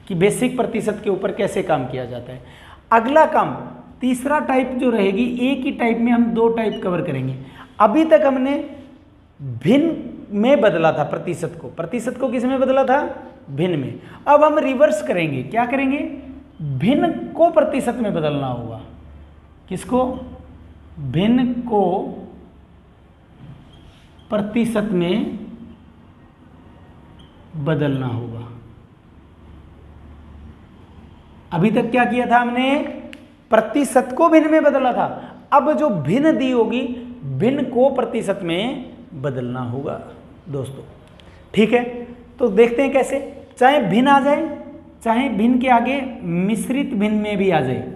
कि बेसिक प्रतिशत के ऊपर कैसे काम किया जाता है। अगला काम तीसरा टाइप जो रहेगी, एक ही टाइप में हम 2 टाइप कवर करेंगे। अभी तक हमने भिन्न में बदला था प्रतिशत को, प्रतिशत को किस में बदला था, भिन्न में। अब हम रिवर्स करेंगे, क्या करेंगे, भिन्न को प्रतिशत में बदलना होगा। किसको, भिन्न को प्रतिशत में बदलना होगा। अभी तक क्या किया था हमने, प्रतिशत को भिन्न में बदला था। अब जो भिन्न दी होगी, भिन्न को प्रतिशत में बदलना होगा दोस्तों। ठीक है, तो देखते हैं कैसे। चाहे भिन्न आ जाए, चाहे भिन्न के आगे मिश्रित भिन्न में भी आ जाए,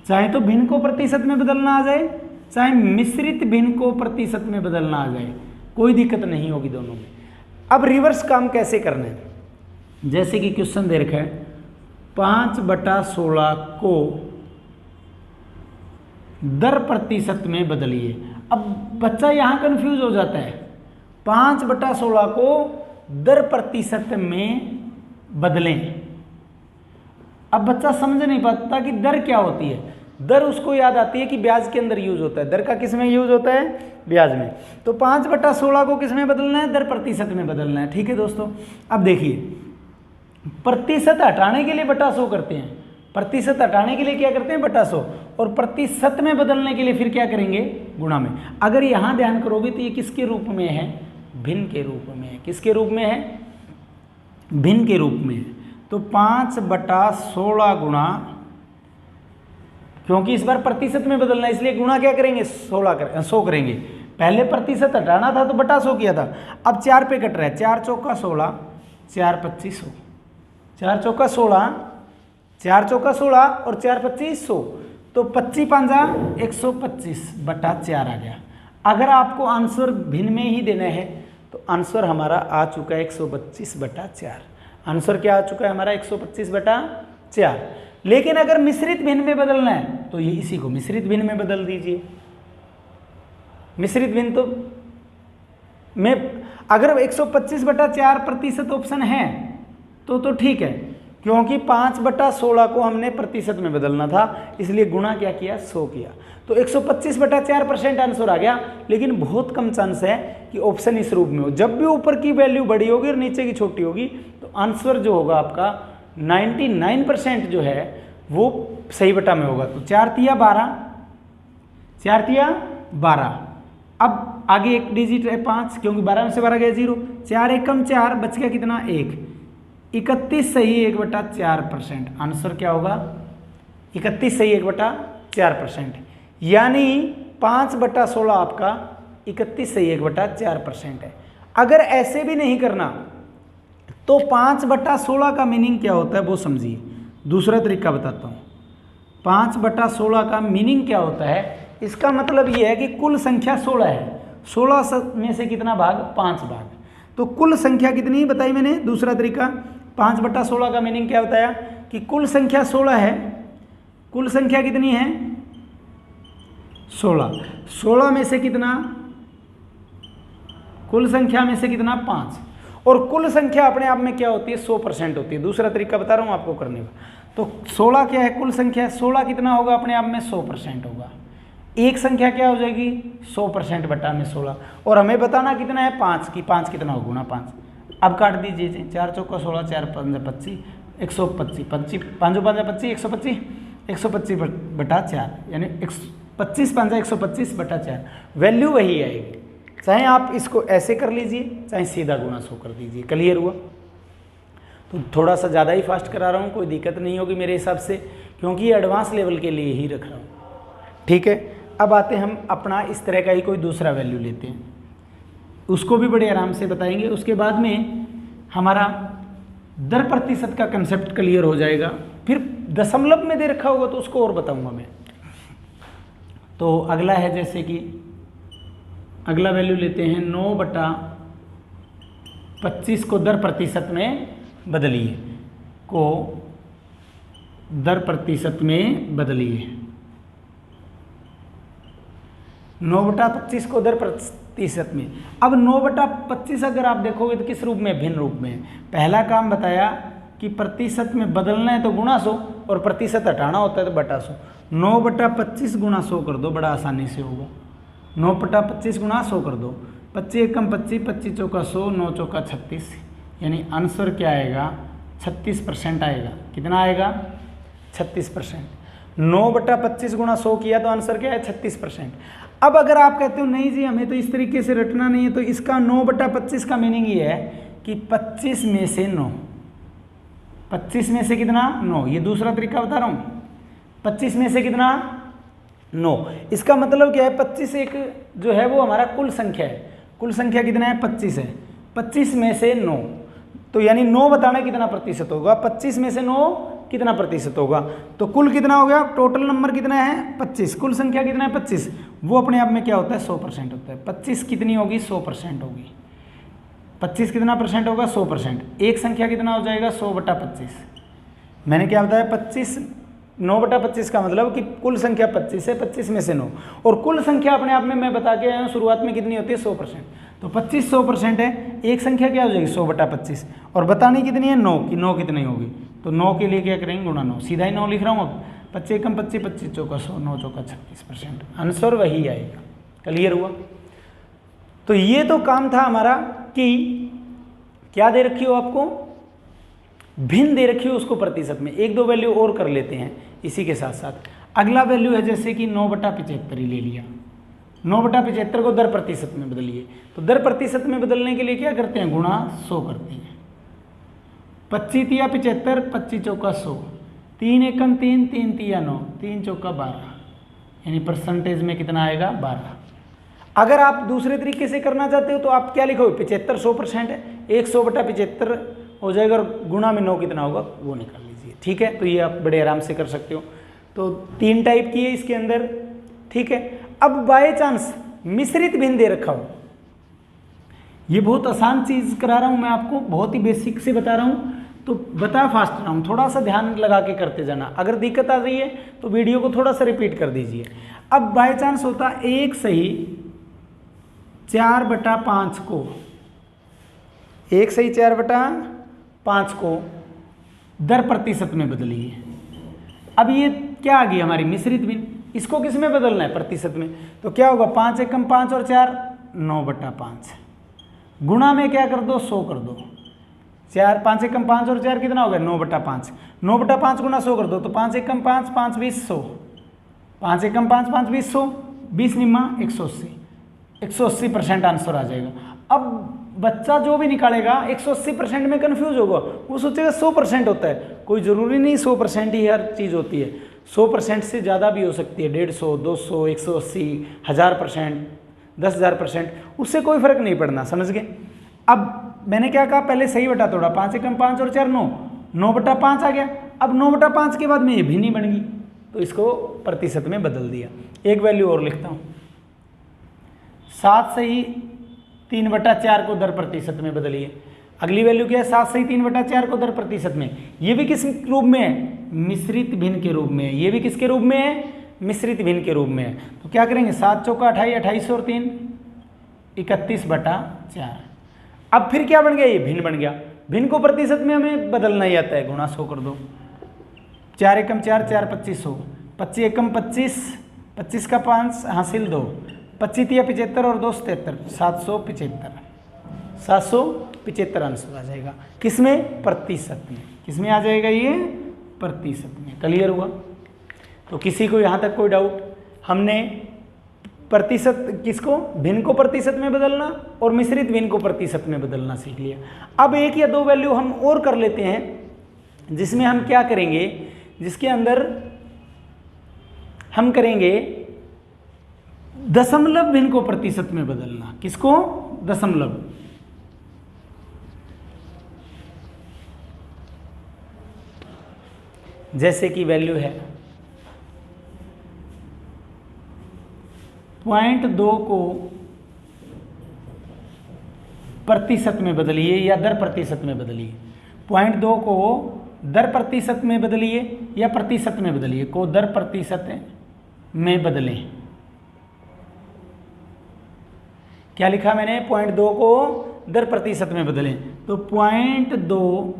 चाहे तो भिन्न को प्रतिशत में बदलना आ जाए, चाहे मिश्रित भिन्न को प्रतिशत में बदलना आ जाए, कोई दिक्कत नहीं होगी दोनों में। अब रिवर्स काम कैसे करना है, जैसे कि क्वेश्चन दे रखा है 5/16 को दर प्रतिशत में बदलिए। अब बच्चा यहाँ कंफ्यूज हो जाता है, 5/16 को दर प्रतिशत में बदलें। अब बच्चा समझ नहीं पाता कि दर क्या होती है। दर उसको याद आती है कि ब्याज के अंदर यूज होता है। दर का किस में यूज होता है? ब्याज में। तो 5/16 को किस में बदलना है? दर प्रतिशत में बदलना है। ठीक है दोस्तों, अब देखिए प्रतिशत हटाने के लिए बटा 100 करते हैं, प्रतिशत हटाने के लिए क्या करते हैं? बटा 100, और प्रतिशत में बदलने के लिए फिर क्या करेंगे? गुणा में। अगर यहाँ ध्यान करोगे तो ये किसके रूप में है? भिन्न के रूप में है। किसके रूप में है? भिन्न के रूप में है। तो 5/16 गुणा, क्योंकि इस बार प्रतिशत में बदलना है इसलिए गुणा क्या करेंगे? 100 करेंगे। पहले प्रतिशत हटाना था तो बटा 100 किया था। अब 4 पे कट रहा है, 4 चौका 16, 4 25 100, 4 चौका 16, 4 चौका 16 और 4 25 100, तो 25 5 125/4 आ गया। अगर आपको आंसर भिन्न में ही देना है तो आंसर हमारा आ चुका है 125/4। आंसर क्या आ चुका है हमारा? 125/4। लेकिन अगर मिश्रित भिन्न में बदलना है तो ये इसी को मिश्रित भिन्न में बदल दीजिए। मिश्रित भिन्न तो में अगर 125/4 प्रतिशत ऑप्शन है तो ठीक है, क्योंकि 5/16 को हमने प्रतिशत में बदलना था इसलिए गुणा क्या किया? 100 किया। तो 125/4% आंसर आ गया। लेकिन बहुत कम चांस है कि ऑप्शन इस रूप में हो। जब भी ऊपर की वैल्यू बड़ी होगी और नीचे की छोटी होगी तो आंसर जो होगा आपका 99% जो है वो सही बटा में होगा। तो 4 तिया 12, 4 तिया 12। अब आगे एक डिजिट है 5, क्योंकि 12 में से 12 गया 0, 4 एकम 4, बच गया कितना? 1। 31 सही 1/4%। आंसर क्या होगा? 31 सही 1/4%। यानी 5/16 आपका 31 सही 1/4% है। अगर ऐसे भी नहीं करना तो 5/16 का मीनिंग क्या होता है वो समझिए। दूसरा तरीका बताता हूँ। 5/16 का मीनिंग क्या होता है? इसका मतलब ये है कि कुल संख्या 16 है, 16 में से कितना भाग? 5 भाग। तो कुल संख्या कितनी बताई मैंने? दूसरा तरीका 5/16 का मीनिंग क्या बताया कि कुल संख्या 16 है। कुल संख्या कितनी है? 16। 16 में से कितना? कुल संख्या में से कितना? 5। और कुल संख्या अपने आप में क्या होती है? 100% होती है। दूसरा तरीका बता रहा हूँ आपको करने का। तो 16 क्या है? कुल संख्या 16 कितना होगा? अपने आप में 100% होगा। एक संख्या क्या हो जाएगी? 100% बटा में 16। और हमें बताना कितना है? 5 की 5 कितना होगा? गुणा 5। अब काट दीजिए, 4 चौका 16, 4 5 25, 125, 5 5 25, 125, 125/4 यानी 25 5 125/4। वैल्यू वही आएगी, चाहे आप इसको ऐसे कर लीजिए चाहे सीधा गुणा 100 कर दीजिए। क्लियर हुआ? तो थोड़ा सा ज़्यादा ही फास्ट करा रहा हूँ, कोई दिक्कत नहीं होगी मेरे हिसाब से, क्योंकि ये एडवांस लेवल के लिए ही रख रहा हूँ। ठीक है, अब आते हम अपना इस तरह का ही कोई दूसरा वैल्यू लेते हैं, उसको भी बड़े आराम से बताएंगे। उसके बाद में हमारा दर प्रतिशत का कंसेप्ट क्लियर हो जाएगा। फिर दशमलव में दे रखा होगा तो उसको और बताऊंगा मैं। तो अगला है, जैसे कि अगला वैल्यू लेते हैं 9/25 को दर प्रतिशत में बदलिए, को दर प्रतिशत में बदलिए। 9/25 को दर प्रतिशत में। अब 9/25 अगर आप देखोगे तो किस रूप में? भिन्न रूप में। पहला काम बताया कि प्रतिशत में बदलना है तो गुणा 100 और प्रतिशत हटाना होता है तो बटा 100। 9/25 गुणा 100 कर दो, बड़ा आसानी से होगा। 9/25 गुणा 100 कर दो, 25 एकम 25, 25 चौका 100, 9 चौका 36, यानी आंसर क्या आएगा? 36% आएगा। कितना आएगा? 36%। 9/25 गुणा 100 किया तो आंसर क्या है? 36%। अब अगर आप कहते हो नहीं जी हमें तो इस तरीके से रटना नहीं है, तो इसका 9/25 का मीनिंग ये है कि 25 में से 9, 25 में से कितना? 9। ये दूसरा तरीका बता रहा हूँ। 25 में से कितना? 9। इसका मतलब क्या है, 25 एक जो है वो हमारा कुल संख्या है। कुल संख्या कितना है, 25 है। 25 में से 9, तो यानी 9 बताना कितना प्रतिशत होगा। 25 में से 9 कितना प्रतिशत होगा, तो कुल कितना हो गया, टोटल नंबर कितना है 25, कुल संख्या कितना है 25, वो अपने आप में क्या होता है 100% होता है। 25 कितनी होगी, 100% होगी। 25 कितना परसेंट होगा, 100%। एक संख्या कितना हो जाएगा, 100/25। मैंने क्या बताया, 25 9/25 का मतलब कि कुल संख्या 25 है, 25 में से 9, और कुल संख्या अपने आप में मैं बता के आया हूँ शुरुआत में कितनी होती है 100%। तो 25 100% है, एक संख्या क्या हो जाएगी 100/25, और बतानी कितनी है 9 कि 9 कितनी होगी, तो 9 के लिए क्या करेंगे, गुणा 9। सीधा ही 9 लिख रहा हूँ अब। 25 एकम 25, 25 चौका 100, 9 चौका 36%, आंसर वही आएगा। क्लियर हुआ। तो ये तो काम था हमारा कि क्या दे रखी हो आपको, भिन्न दे रखी हो उसको प्रतिशत में। एक दो वैल्यू और कर लेते हैं इसी के साथ साथ। अगला वैल्यू है जैसे कि 9/75 ही ले लिया। 9/75 को दर प्रतिशत में बदलिए, तो दर प्रतिशत में बदलने के लिए क्या करते हैं, गुणा 100 करते हैं। 25 तिया 75, 25 चौका 100, 3 एकम 3, 3 तिया 9, 3 चौका 12, यानी परसेंटेज में कितना आएगा 12। अगर आप दूसरे तरीके से करना चाहते हो तो आप क्या लिखोगे, 75 100% है, 100/75 हो जाएगा, और गुणा में 9 कितना होगा वो निकाल लीजिए। ठीक है, तो ये आप बड़े आराम से कर सकते हो। तो 3 टाइप की है इसके अंदर। ठीक है, अब बाय चांस मिश्रित भिन्न दे रखा हो, ये बहुत आसान चीज़ करा रहा हूँ मैं आपको, बहुत ही बेसिक से बता रहा हूँ, तो बता फास्ट रहा हूँ, थोड़ा सा ध्यान लगा के करते जाना। अगर दिक्कत आ रही है तो वीडियो को थोड़ा सा रिपीट कर दीजिए। अब बाय चांस होता एक सही 4/5 को, एक सही 4/5 को दर प्रतिशत में बदलिए। अब ये क्या आ गई हमारी मिश्रित भिन्न, इसको किस में बदलना है, प्रतिशत में। तो क्या होगा, 5 एकम 5 और 4 9/5, गुणा में क्या कर दो 100 कर दो। 4 5 एकम 5 और 4 कितना हो गया 9/5, 9/5 गुणा 100 कर दो, तो 5 एकम 5, 5 20 100, 5 एकम 5, 5 20 100, 20 निम्मा 180, 180% आंसर आ जाएगा। अब बच्चा जो भी निकालेगा 180% में कंफ्यूज होगा, वो सोचेगा 100% होता है। कोई ज़रूरी नहीं 100% ही हर चीज़ होती है, 100% से ज़्यादा भी हो सकती है, 150, 200, 180, 1000%, 10,000%, उससे कोई फर्क नहीं पड़ना, समझ गए। अब मैंने क्या कहा, पहले सही बटा तोड़ा, 5 एकम 5 और 4 9, 9/5 आ गया। अब 9/5 के बाद में ये भिन्न बन गई, तो इसको प्रतिशत में बदल दिया। एक वैल्यू और लिखता हूँ, 7 सही 3/4 को दर प्रतिशत में बदलिए। अगली वैल्यू क्या है, 7 सही 3/4 को दर प्रतिशत में। ये भी किस रूप में है, मिश्रित भिन्न के रूप में है। ये भी किसके रूप में है, मिश्रित भिन्न के रूप में है। तो क्या करेंगे, 7 चौका 28, 28 और 3 31/4। अब फिर क्या बन गया, ये भिन्न बन गया। भिन्न को प्रतिशत में हमें बदलना ही आता है, गुणा 100 कर दो। 4 एकम 4, 4 25 100, 25 एकम 25, 25 का 5 हासिल 2, 25 तिया 75 और 2 77, 775, 775 आंसर आ जाएगा। किसमें, प्रतिशत में। किसमें आ जाएगा ये, प्रतिशत में। क्लियर हुआ। तो किसी को यहाँ तक कोई डाउट, हमने प्रतिशत किसको, भिन्न को प्रतिशत में बदलना और मिश्रित भिन्न को प्रतिशत में बदलना सीख लिया। अब एक या दो वैल्यू हम और कर लेते हैं, जिसमें हम क्या करेंगे, जिसके अंदर हम करेंगे दशमलव भिन्न को प्रतिशत में बदलना। किसको, दशमलव। जैसे कि वैल्यू है 0.2 को प्रतिशत में बदलिए या दर प्रतिशत में बदलिए। 0.2 को दर प्रतिशत में बदलिए या प्रतिशत में बदलिए, को दर प्रतिशत में बदलें। क्या लिखा मैंने, 0.2 को दर प्रतिशत में बदलें। तो 0.2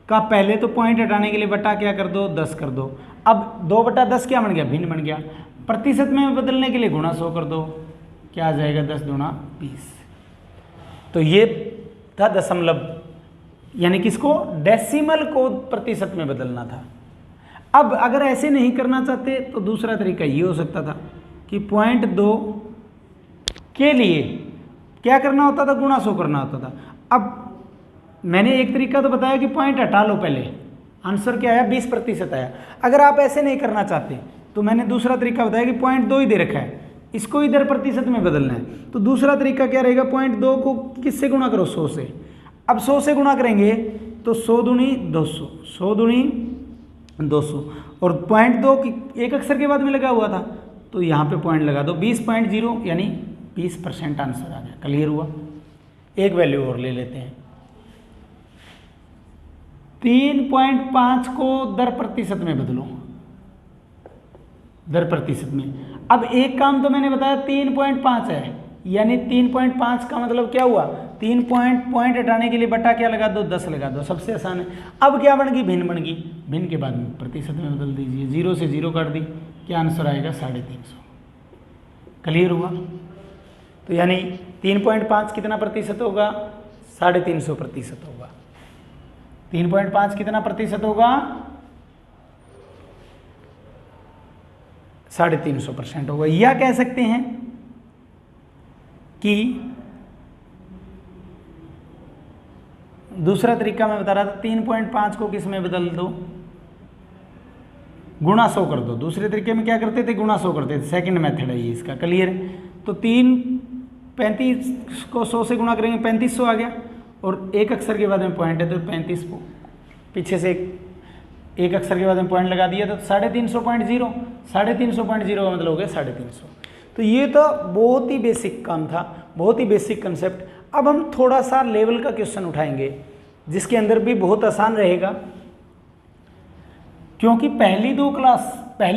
का पहले तो पॉइंट हटाने के लिए बटा क्या कर दो, 10 कर दो। अब 2/10 क्या बन गया, भिन्न बन गया। प्रतिशत में बदलने के लिए गुणा 100 कर दो, क्या आ जाएगा 10 दूना 20। तो ये था दशमलव, यानी किसको, डेसिमल को प्रतिशत में बदलना था। अब अगर ऐसे नहीं करना चाहते तो दूसरा तरीका ये हो सकता था कि 0.2 के लिए क्या करना होता था, गुणा 100 करना होता था। अब मैंने एक तरीका तो बताया कि पॉइंट हटा लो पहले, आंसर क्या आया 20% आया। अगर आप ऐसे नहीं करना चाहते, तो मैंने दूसरा तरीका बताया कि 0.2 ही दे रखा है, इसको इधर प्रतिशत में बदलना है। तो दूसरा तरीका क्या रहेगा, 0.2 को किससे गुणा करो, 100 से। अब 100 से गुणा करेंगे तो 100 दूनी 200, 100 दूनी 200, और 0.2 एक अक्षर के बाद में लगा हुआ था तो यहाँ पे पॉइंट लगा दो, 20.0 यानी 20% आंसर आ गया। क्लियर हुआ। एक वैल्यू और ले लेते हैं, 3.5 को दर प्रतिशत में बदलो, दर प्रतिशत में। अब एक काम तो मैंने बताया 3.5 है, यानी 3.5 का मतलब क्या हुआ, 3 पॉइंट हटाने के लिए बटा क्या लगा दो, 10 लगा दो, सबसे आसान है। अब क्या बन गई, भिन्न बन गई, भिन्न के बाद में प्रतिशत में बदल दीजिए, 0 से 0 काट दी, क्या आंसर आएगा, 350। क्लियर हुआ। तो यानी 3.5 कितना प्रतिशत होगा, 350% होगा। 3.5 कितना प्रतिशत होगा, 350% होगा। या कह सकते हैं कि दूसरा तरीका मैं बता रहा था, 3.5 को किस में बदल दो, गुणा 100 कर दो। दूसरे तरीके में क्या करते थे, गुणा 100 करते थे, सेकंड मेथड है ये इसका। क्लियर। तो 35 को 100 से गुणा करेंगे, 3500 आ गया, और एक अक्षर के बाद में पॉइंट है तो 35 को पीछे से एक अक्षर के बाद में पॉइंट लगा दिया तो 350.0, 350.0 का मतलब हो गया 350। तो ये तो बहुत ही बेसिक काम था, बहुत ही बेसिक कंसेप्ट। अब हम थोड़ा सा लेवल का क्वेश्चन उठाएंगे जिसके अंदर भी बहुत आसान रहेगा, क्योंकि पहली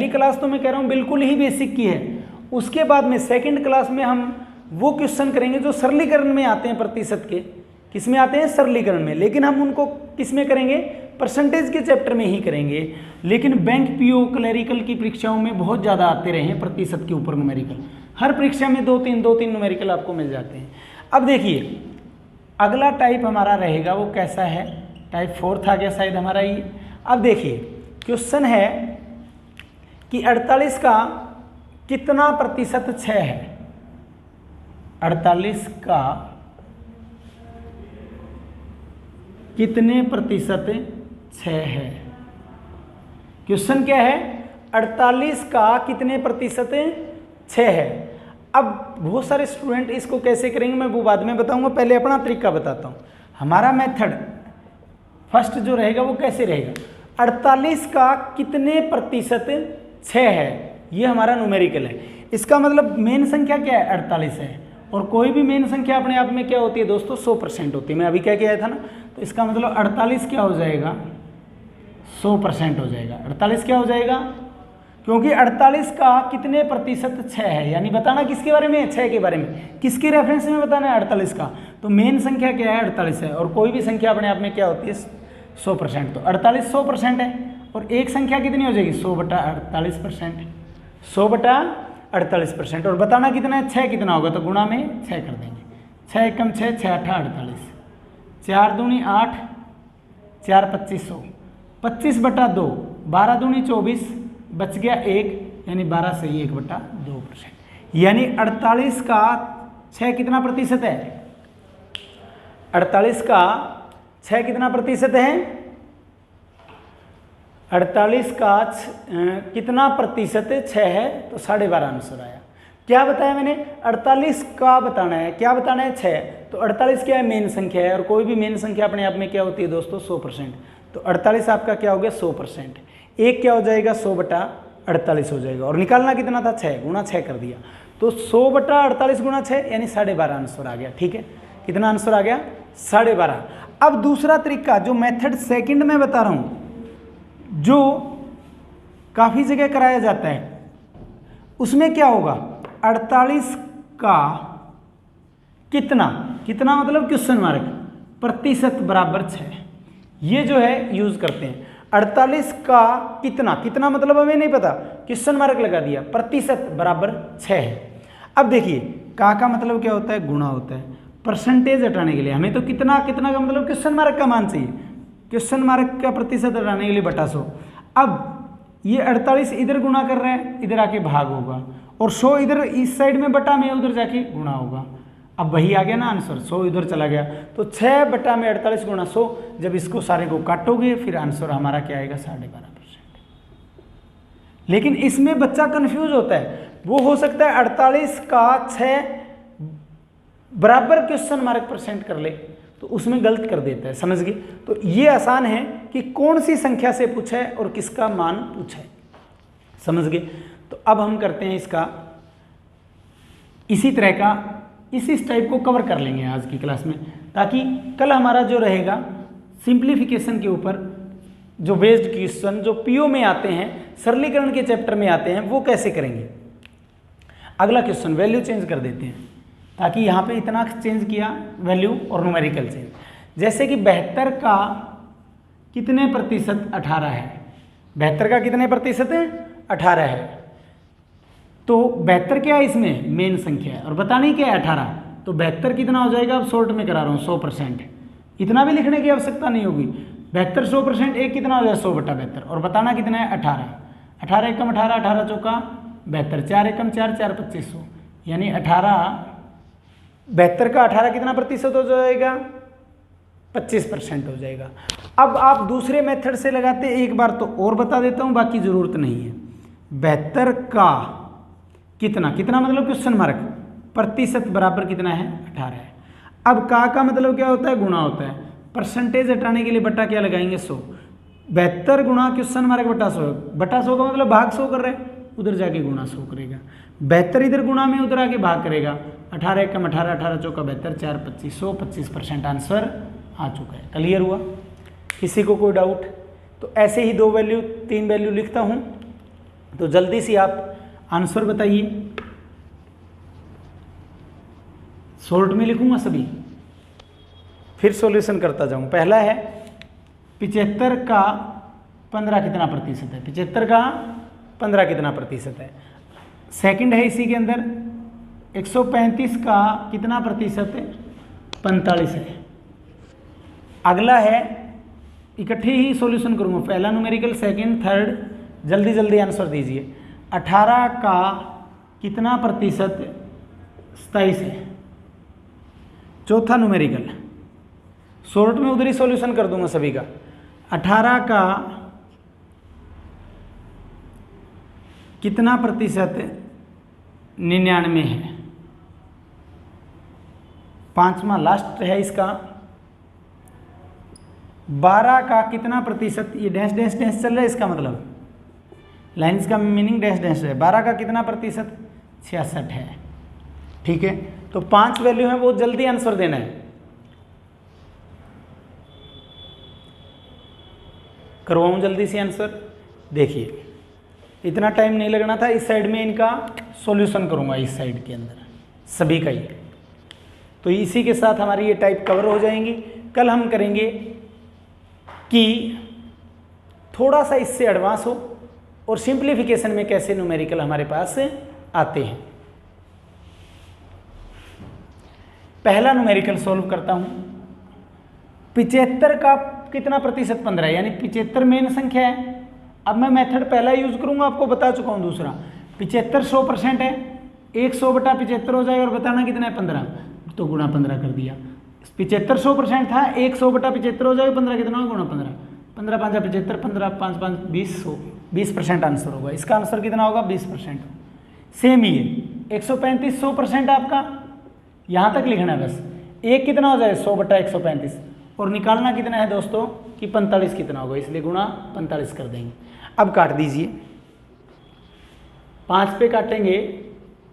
क्लास तो मैं कह रहा हूँ बिल्कुल ही बेसिक की है। उसके बाद में सेकंड क्लास में हम वो क्वेश्चन करेंगे जो सरलीकरण में आते हैं प्रतिशत के। किस में आते हैं, सरलीकरण में। लेकिन हम उनको किस में करेंगे, परसेंटेज के चैप्टर में ही करेंगे। लेकिन बैंक पीओ क्लरिकल की परीक्षाओं में बहुत ज़्यादा आते रहे हैं प्रतिशत के ऊपर न्यूमेरिकल। हर परीक्षा में 2-3 न्यूमेरिकल आपको मिल जाते हैं। अब देखिए अगला टाइप हमारा रहेगा वो कैसा है, टाइप 4 था क्या शायद हमारा ये। अब देखिए क्वेश्चन है कि 48 का कितना प्रतिशत 6 है, 48 का कितने प्रतिशत 6 है। क्वेश्चन क्या है, 48 का कितने प्रतिशत 6 है। अब बहुत सारे स्टूडेंट इसको कैसे करेंगे मैं वो बाद में बताऊंगा, पहले अपना तरीका बताता हूं। हमारा मेथड फर्स्ट जो रहेगा वो कैसे रहेगा, 48 का कितने प्रतिशत 6 है, ये हमारा न्यूमेरिकल है। इसका मतलब मेन संख्या क्या है, 48 है। और कोई भी मेन संख्या अपने आप में क्या होती है दोस्तों, 100% होती है। मैं अभी क्या किया था ना, तो इसका मतलब 48 क्या हो जाएगा, 100% हो जाएगा। 48 क्या हो जाएगा, क्योंकि 48 का कितने प्रतिशत 6 है, यानी बताना किसके बारे में, 6 के बारे में। किसके रेफरेंस में बताना है, 48 का। तो मेन संख्या क्या है, 48 है। और कोई भी संख्या अपने आप में क्या होती है, 100%। तो 48 100% है। और एक संख्या कितनी हो जाएगी, 100/48%, 100/48%। और बताना कितना है, 6 कितना होगा, तो गुणा में 6 कर देंगे। 6 एकम 6, 6 8 48, 4 दूनी 8, 4 2500, 25/2, 12 दूनी 24, बच गया 1, यानी 12 से 1/2%। यानी 48 का 6 कितना प्रतिशत है, 48 का 6 कितना प्रतिशत है, 48 का कितना प्रतिशत 6 है, तो 12.5 आंसर आया। क्या बताया मैंने, 48 का बताना है, क्या बताना है, 6। तो 48 क्या है, मेन संख्या है। और कोई भी मेन संख्या अपने आप में क्या होती है दोस्तों, 100%। तो 48 आपका क्या हो गया, 100%। एक क्या हो जाएगा, 100/48 हो जाएगा। और निकालना कितना था, 6, गुणा 6 कर दिया। तो 100/48 गुणा 6 यानी 12.5 आंसर आ गया। ठीक है, कितना आंसर आ गया, 12.5। अब दूसरा तरीका जो मेथड सेकंड में बता रहा हूं, जो काफी जगह कराया जाता है, उसमें क्या होगा, 48 का कितना मतलब क्वेश्चन मार्क, प्रतिशत बराबर 6, ये जो है यूज करते हैं। 48 का कितना मतलब हमें नहीं पता, क्वेश्चन मार्क लगा दिया, प्रतिशत बराबर 6 है। अब देखिए का मतलब क्या होता है, गुणा होता है। परसेंटेज हटाने के लिए हमें तो कितना का मतलब क्वेश्चन मार्क का मान चाहिए, क्वेश्चन मार्क का प्रतिशत हटाने के लिए बटा 100। अब ये 48 इधर गुणा कर रहे हैं, इधर आके भाग होगा, और 100 इधर इस साइड में बटा में उधर जाके गुणा होगा। अब वही आ गया ना आंसर, 100 इधर चला गया। तो 6/48 गुणा 100, जब इसको सारे को काटोगे फिर आंसर हमारा क्या आएगा, 12.5%। लेकिन इसमें बच्चा कंफ्यूज होता है, वो हो सकता है 48 का 6 बराबर क्वेश्चन मार्क परसेंट कर ले, तो उसमें गलत कर देता है, समझ गए। तो ये आसान है कि कौन सी संख्या से पूछा है और किसका मान पूछा है, समझ गए। तो अब हम करते हैं इसका इसी तरह का, इस टाइप को कवर कर लेंगे आज की क्लास में, ताकि कल हमारा जो रहेगा सिंप्लीफिकेशन के ऊपर जो बेस्ड क्वेश्चन जो पीओ में आते हैं, सरलीकरण के चैप्टर में आते हैं, वो कैसे करेंगे। अगला क्वेश्चन वैल्यू चेंज कर देते हैं, ताकि यहाँ पे इतना चेंज किया वैल्यू और न्यूमेरिकल चेंज। जैसे कि 72 का कितने प्रतिशत 18 है, 72 का कितने प्रतिशत है 18 है, तो 72 क्या है इसमें मेन संख्या है और बतानी क्या है 18, तो 72 कितना हो जाएगा, अब शॉर्ट में करा रहा हूँ 100%, इतना भी लिखने की आवश्यकता नहीं होगी। 72 100% एक कितना हो जाएगा 100/72 और बताना कितना है 18, 18 एकम 18, 18 चौका 72, 4 एकम 4, 4 2500, यानी 72 का 18 कितना प्रतिशत हो जाएगा 25% हो जाएगा। अब आप दूसरे मेथड से लगाते, एक बार तो और बता देता हूँ, बाकी जरूरत नहीं है। 72 का कितना, कितना मतलब क्वेश्चन मार्क, प्रतिशत बराबर कितना है 18 है। अब का मतलब क्या होता है, गुणा होता है, परसेंटेज हटाने के लिए बट्टा क्या लगाएंगे 100, 72 गुणा क्वेश्चन मार्क बटा 100 का मतलब भाग 100 कर रहे हैं, उधर जाके गुणा 100 करेगा, 72 इधर गुणा में उधर आके भाग करेगा, 18 एकम 18, 18 चौका 72, 4 2500, 25% आंसर आ चुका है। क्लियर हुआ, किसी को कोई डाउट? तो ऐसे ही 2 वैल्यू 3 वैल्यू लिखता हूँ, तो जल्दी से आप आंसर बताइए। शॉर्ट में लिखूंगा सभी, फिर सॉल्यूशन करता जाऊं। पहला है 75 का 15 कितना प्रतिशत है, 75 का 15 कितना प्रतिशत है। सेकंड है इसी के अंदर 135 का कितना प्रतिशत है, 45 है। अगला है, इकट्ठे ही सॉल्यूशन करूंगा, पहला न्यूमेरिकल सेकंड थर्ड, जल्दी जल्दी आंसर दीजिए। 18 का कितना प्रतिशत 27 है। चौथा न्यूमेरिकल, शॉर्ट में उधर ही सॉल्यूशन कर दूंगा सभी का। 18 का कितना प्रतिशत 99 है। पांचवा लास्ट है इसका, 12 का कितना प्रतिशत, ये डैश डैश डैश चल रहा है, इसका मतलब लाइन्स का मीनिंग डैश डैश है। 12 का कितना प्रतिशत 66 है। ठीक है, तो 5 वैल्यू है, वो जल्दी आंसर देना है। करवाऊं जल्दी से आंसर, देखिए इतना टाइम नहीं लगना था। इस साइड में इनका सॉल्यूशन करूंगा, इस साइड के अंदर सभी का ही। तो इसी के साथ हमारी ये टाइप कवर हो जाएंगी। कल हम करेंगे कि थोड़ा सा इससे एडवांस हो और सिंप्लीफिकेशन में कैसे न्यूमेरिकल हमारे पास आते हैं। पहला न्यूमेरिकल सॉल्व करता हूं। 75 का कितना प्रतिशत 15 है, यानी 75 मेन संख्या है। अब मैं मेथड पहला यूज करूंगा, आपको बता चुका हूं। दूसरा 75 100% है, 100/75 हो जाएगा और बताना कितना है 15, तो गुणा 15 कर दिया। 75 100% था, 100/75 हो जाएगा, 15 कितना होगा गुणा 15, 15 5 75, 15 5 5 20, 20% आंसर होगा। इसका आंसर कितना होगा 20%। सेम ही है 135 100% आपका, यहाँ तक लिखना है बस। एक कितना हो जाए 100/135 और निकालना कितना है दोस्तों कि 45 कितना होगा, इसलिए गुणा 45 कर देंगे। अब काट दीजिए, 5 पे काटेंगे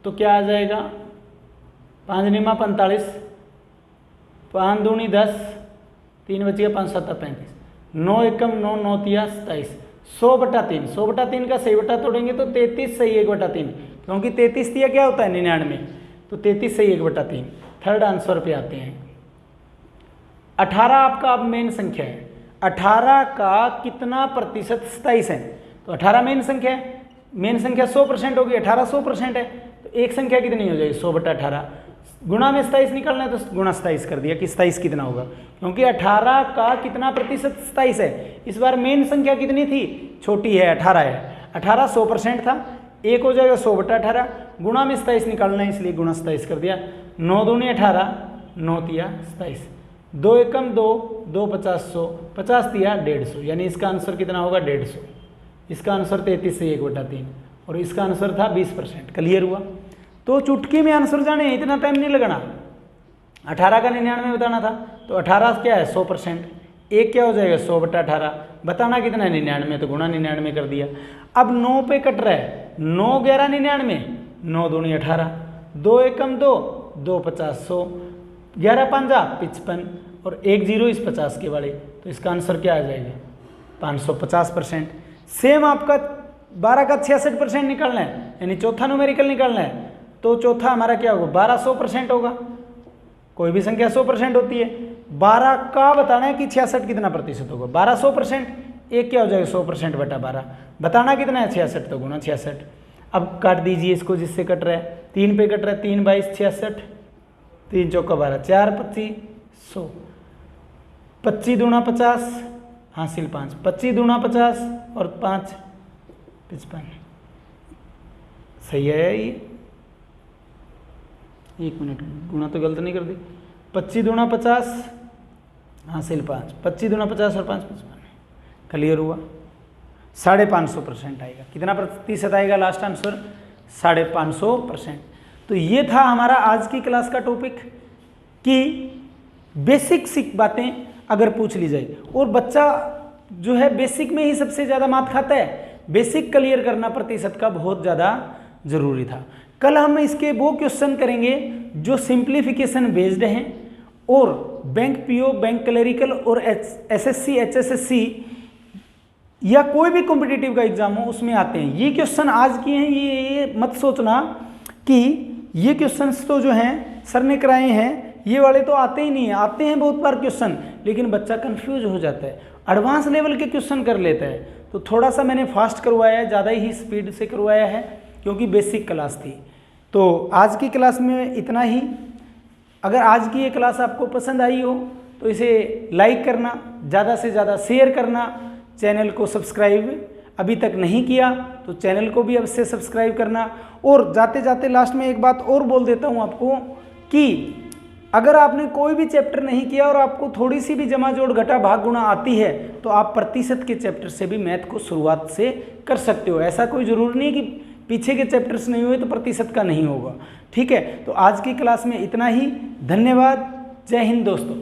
तो क्या आ जाएगा, 5 निमा 45, 5 दूनी 10, 3 बच गया, 5 7 35, 9 एकम 9, 9 तिया 27, 100/3, 100/3 का सही बटा तोड़ेंगे तो 33 सही 1/3, क्योंकि 33 तिया क्या होता है 99, तो 33 सही 1/3। थर्ड आंसर पे आते हैं। 18 आपका अब मेन संख्या है। 18 का कितना प्रतिशत 27 है, तो 18 मेन संख्या है। मेन संख्या 100% होगी, 18 100% है, तो एक संख्या कितनी हो जाएगी 100/18। गुणा में 27 निकालना है तो गुणा 27 कर दिया कि 27 कितना होगा, क्योंकि 18 का कितना प्रतिशत 27 है। इस बार मेन संख्या कितनी थी, छोटी है 18 है। 18 100% था, एक हो जाएगा 100/18, गुणा में 27 निकालना है इसलिए गुणा 27 कर दिया। 9 दूनी 18, 9 तिया 27, 2 एकम 2, 2 50 100, 50 तिया 150, यानी इसका आंसर कितना होगा 150। इसका आंसर 33 से 1/3 और इसका आंसर था 20%। क्लियर हुआ? तो चुटकी में आंसर जाने इतना टाइम नहीं लगना। 18 का 99 बताना था तो 18 क्या है 100%, एक क्या हो जाएगा 100/18। बताना कितना है 99, तो गुणा 99 कर दिया। अब 9 पे कट रहा है, 9 11 99, 9 दूनी 18, 2 एकम 2, 2 50 100, 11 5 55 और 1 0 इस 50 के वाले, तो इसका आंसर क्या आ जाएगा 550%। सेम आपका 12 का 66% निकालना है, यानी चौथा न्यूमेरिकल निकालना है, तो चौथा हमारा क्या होगा 1200% होगा। कोई भी संख्या 100% होती है, 12 का बताना है कि 66 कितना प्रतिशत होगा, 1200%, एक क्या हो जाएगा 100%/12। बताना कितना है 66, तो गुणा 66। अब काट दीजिए इसको जिससे कट रहा है, 3 पे कट रहा है, 3 22 66, 3 चौका 12, 4 25 100, 25 दूना 50 हासिल 5, 25 दूना 50 और 5 55। सही है ये? 1 मिनट, गुणा तो गलत नहीं कर दी। 25 दूना 50 हासिल 5, 25 दूना 50 और 5 55। क्लियर हुआ? 550% आएगा। कितना प्रतिशत आएगा लास्ट आंसर? 550%। तो ये था हमारा आज की क्लास का टॉपिक कि बेसिक बातें अगर पूछ ली जाए, और बच्चा जो है बेसिक में ही सबसे ज़्यादा मात खाता है, बेसिक क्लियर करना प्रतिशत का बहुत ज़्यादा ज़रूरी था। कल हम इसके वो क्वेश्चन करेंगे जो सिंप्लीफिकेशन बेस्ड हैं और बैंक पीओ, बैंक क्लरिकल और एसएससी एचएसएससी या कोई भी कॉम्पिटिटिव का एग्जाम हो उसमें आते हैं। ये क्वेश्चन आज किए हैं, ये मत सोचना कि ये क्वेश्चंस तो जो हैं सर ने कराए हैं, ये वाले तो आते ही नहीं है। आते हैं बहुत बार क्वेश्चन, लेकिन बच्चा कंफ्यूज हो जाता है, एडवांस लेवल के क्वेश्चन कर लेता है। तो थोड़ा सा मैंने फास्ट करवाया है, ज़्यादा ही स्पीड से करवाया है क्योंकि बेसिक क्लास थी। तो आज की क्लास में इतना ही। अगर आज की ये क्लास आपको पसंद आई हो तो इसे लाइक करना, ज़्यादा से ज़्यादा शेयर करना, चैनल को सब्सक्राइब अभी तक नहीं किया तो चैनल को भी अवश्य सब्सक्राइब करना। और जाते जाते लास्ट में एक बात और बोल देता हूँ आपको कि अगर आपने कोई भी चैप्टर नहीं किया और आपको थोड़ी सी भी जमा जोड़ घटा भाग गुणा आती है तो आप प्रतिशत के चैप्टर से भी मैथ को शुरुआत से कर सकते हो। ऐसा कोई ज़रूरी नहीं कि पीछे के चैप्टर्स नहीं हुए तो प्रतिशत का नहीं होगा। ठीक है, तो आज की क्लास में इतना ही। धन्यवाद। जय हिंद दोस्तों।